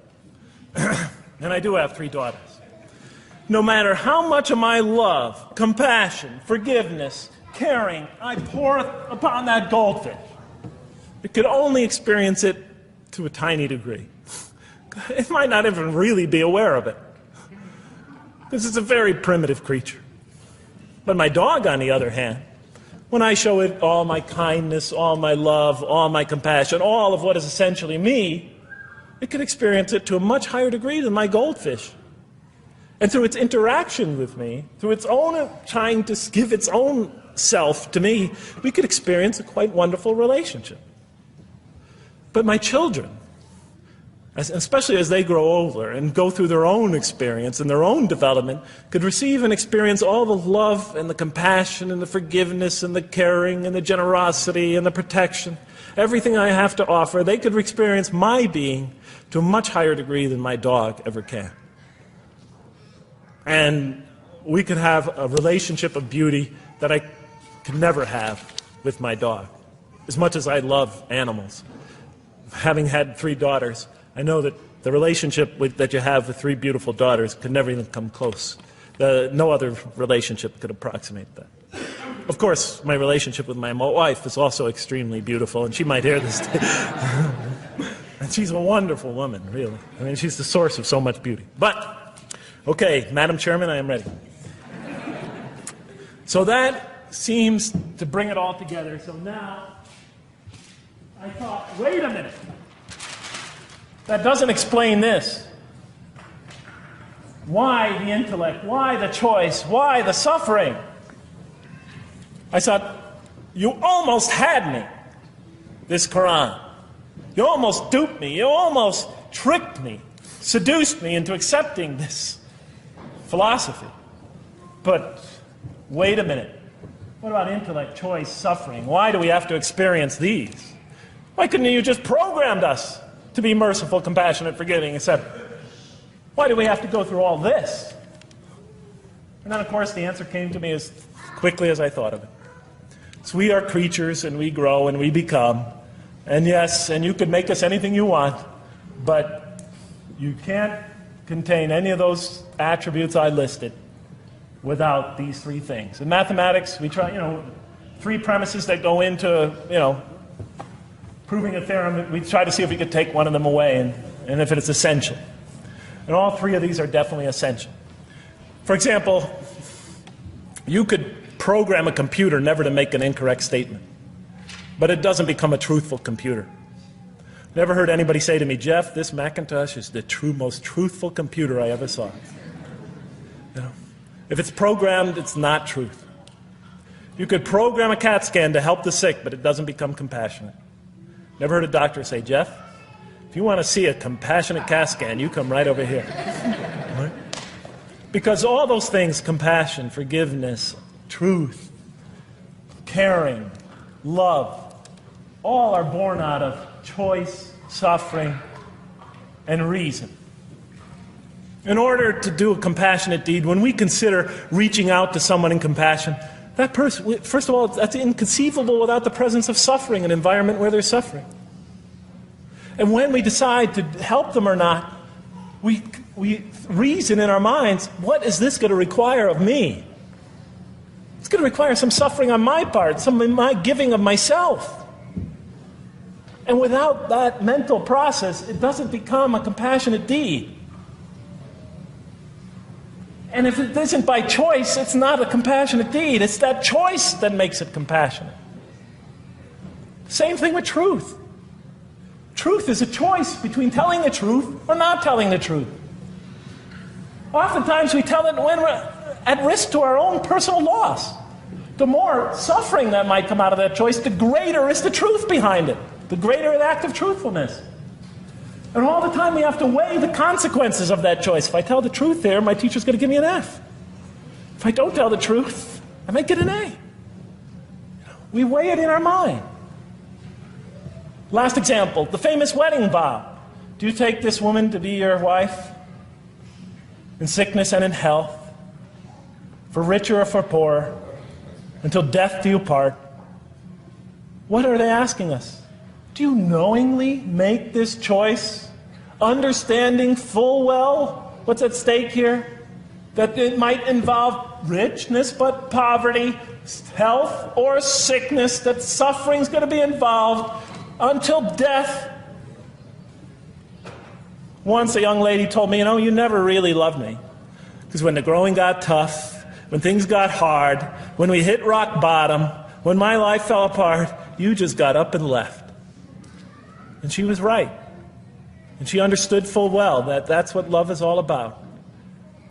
And I do have 3 daughters. No matter how much of my love, compassion, forgiveness, caring I pour upon that goldfish, it could only experience it to a tiny degree. It might not even really be aware of it, because it's a very primitive creature. But my dog, on the other hand, when I show it all my kindness, all my love, all my compassion, all of what is essentially me, it can experience it to a much higher degree than my goldfish. And through its interaction with me, through its own trying to give its own self to me, we could experience a quite wonderful relationship. But my children, especially as they grow older and go through their own experience and their own development, could receive and experience all the love and the compassion and the forgiveness and the caring and the generosity and the protection, everything I have to offer. They could experience my being to a much higher degree than my dog ever can. And we could have a relationship of beauty that I could never have with my dog. As much as I love animals, having had 3 daughters, I know that the relationship that you have with 3 beautiful daughters could never even come close. No other relationship could approximate that. Of course, my relationship with my wife is also extremely beautiful, and she might hear this. And she's a wonderful woman, really. I mean, she's the source of so much beauty. But, okay, Madam Chairman, I am ready. So that seems to bring it all together. So now, I thought, wait a minute. That doesn't explain this. Why the intellect? Why the choice? Why the suffering? I thought, you almost had me, this Quran. You almost duped me. You almost tricked me, seduced me into accepting this philosophy. But wait a minute. What about intellect, choice, suffering? Why do we have to experience these? Why couldn't you just programmed us to be merciful, compassionate, forgiving, etc.? Why do we have to go through all this? And then, of course, the answer came to me as quickly as I thought of it. So we are creatures, and we grow, and we become. And yes, and you can make us anything you want, but you can't contain any of those attributes I listed without these 3 things. In mathematics, we try, 3 premises that go into, proving a theorem. We try to see if we could take one of them away, and if it's essential. And all 3 of these are definitely essential. For example, you could program a computer never to make an incorrect statement, but it doesn't become a truthful computer. Never heard anybody say to me, Jeff, this Macintosh is the most truthful computer I ever saw. If it's programmed, it's not truth. You could program a CAT scan to help the sick, but it doesn't become compassionate. Never heard a doctor say, Jeff, if you want to see a compassionate CAT scan, you come right over here. Right? Because all those things, compassion, forgiveness, truth, caring, love, all are born out of choice, suffering, and reason. In order to do a compassionate deed, when we consider reaching out to someone in compassion, that person, first of all, that's inconceivable without the presence of suffering, an environment where there's suffering. And when we decide to help them or not, we reason in our minds, what is this going to require of me? It's going to require some suffering on my part, some of my giving of myself. And without that mental process, it doesn't become a compassionate deed. And if it isn't by choice, it's not a compassionate deed. It's that choice that makes it compassionate. Same thing with truth. Truth is a choice between telling the truth or not telling the truth. Oftentimes we tell it when we're at risk to our own personal loss. The more suffering that might come out of that choice, the greater is the truth behind it. The greater the act of truthfulness. And all the time we have to weigh the consequences of that choice. If I tell the truth there, my teacher's going to give me an F. If I don't tell the truth, I might get an A. We weigh it in our mind. Last example, the famous wedding vow. Do you take this woman to be your wife in sickness and in health, for richer or for poorer, until death do you part? What are they asking us? Do you knowingly make this choice, understanding full well what's at stake here? That it might involve richness but poverty, health or sickness, that suffering's going to be involved until death. Once a young lady told me, you never really loved me. Because when the growing got tough, when things got hard, when we hit rock bottom, when my life fell apart, you just got up and left. And she was right. And she understood full well that that's what love is all about.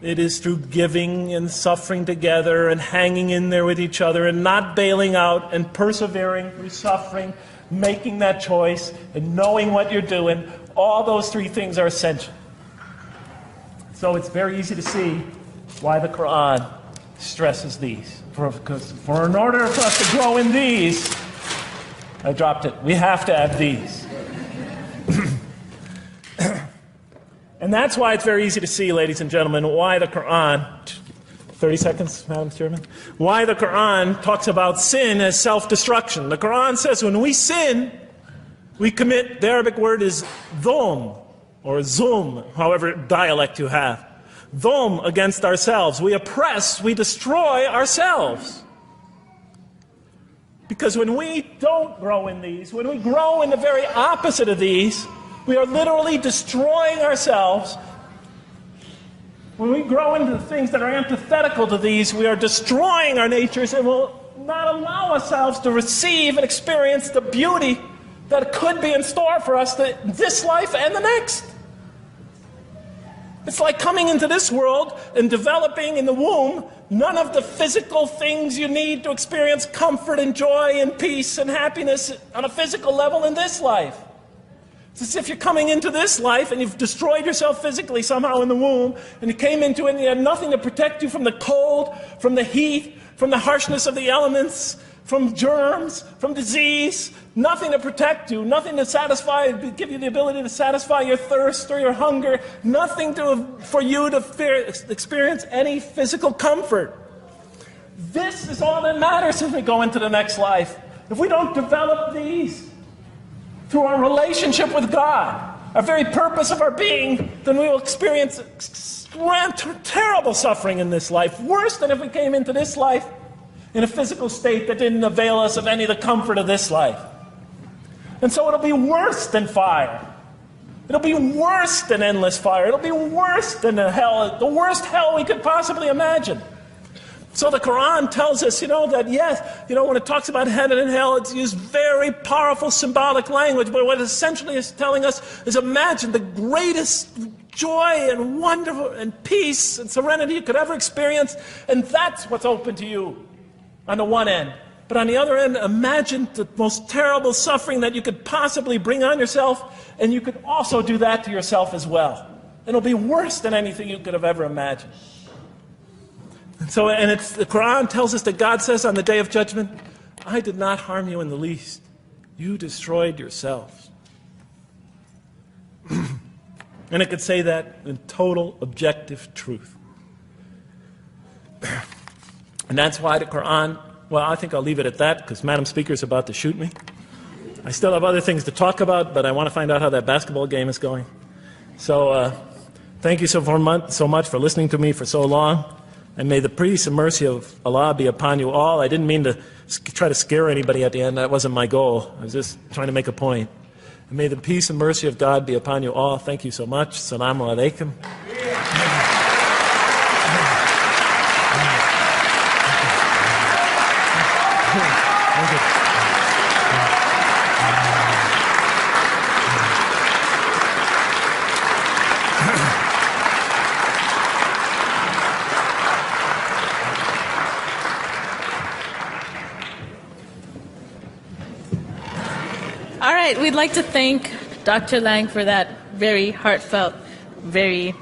It is through giving and suffering together and hanging in there with each other and not bailing out and persevering through suffering, making that choice and knowing what you're doing. All those three things are essential. So it's very easy to see why the Quran stresses these. Because in order for us to grow in these, I dropped it, we have to have these. And that's why it's very easy to see, ladies and gentlemen, why the Quran, 30 seconds, Madam Chairman, why the Quran talks about sin as self-destruction. The Quran says when we sin, we commit, the Arabic word is dhulm, or zum, however dialect you have. Dhulm against ourselves. We oppress, we destroy ourselves. Because when we don't grow in these, when we grow in the very opposite of these, we are literally destroying ourselves. When we grow into the things that are antithetical to these, we are destroying our natures and will not allow ourselves to receive and experience the beauty that could be in store for us this life and the next. It's like coming into this world and developing in the womb none of the physical things you need to experience comfort and joy and peace and happiness on a physical level in this life. It's as if you're coming into this life and you've destroyed yourself physically somehow in the womb, and you came into it and you had nothing to protect you from the cold, from the heat, from the harshness of the elements, from germs, from disease, nothing to protect you, nothing to satisfy, give you the ability to satisfy your thirst or your hunger, nothing for you to experience any physical comfort. This is all that matters as we go into the next life. If we don't develop these through our relationship with God, our very purpose of our being, then we will experience terrible suffering in this life, worse than if we came into this life in a physical state that didn't avail us of any of the comfort of this life. And so it'll be worse than fire. It'll be worse than endless fire. It'll be worse than the worst hell we could possibly imagine. So the Quran tells us, that yes, when it talks about heaven and hell, it's used very powerful symbolic language, but what it essentially is telling us is imagine the greatest joy and wonder and peace and serenity you could ever experience, and that's what's open to you on the one end. But on the other end, imagine the most terrible suffering that you could possibly bring on yourself, and you could also do that to yourself as well. It'll be worse than anything you could have ever imagined. And it's, the Quran tells us that God says on the Day of Judgment, I did not harm you in the least. You destroyed yourselves. And it could say that in total objective truth. And that's why the Quran, well, I think I'll leave it at that because Madam Speaker's about to shoot me. I still have other things to talk about, but I want to find out how that basketball game is going. So thank you so much for listening to me for so long. And may the peace and mercy of Allah be upon you all. I didn't mean to try to scare anybody at the end. That wasn't my goal. I was just trying to make a point. And may the peace and mercy of God be upon you all. Thank you so much. Assalamu alaikum. All right, we'd like to thank Dr. Lang for that very heartfelt, very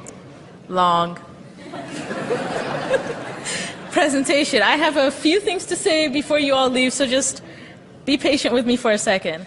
long presentation. I have a few things to say before you all leave, so just be patient with me for a second.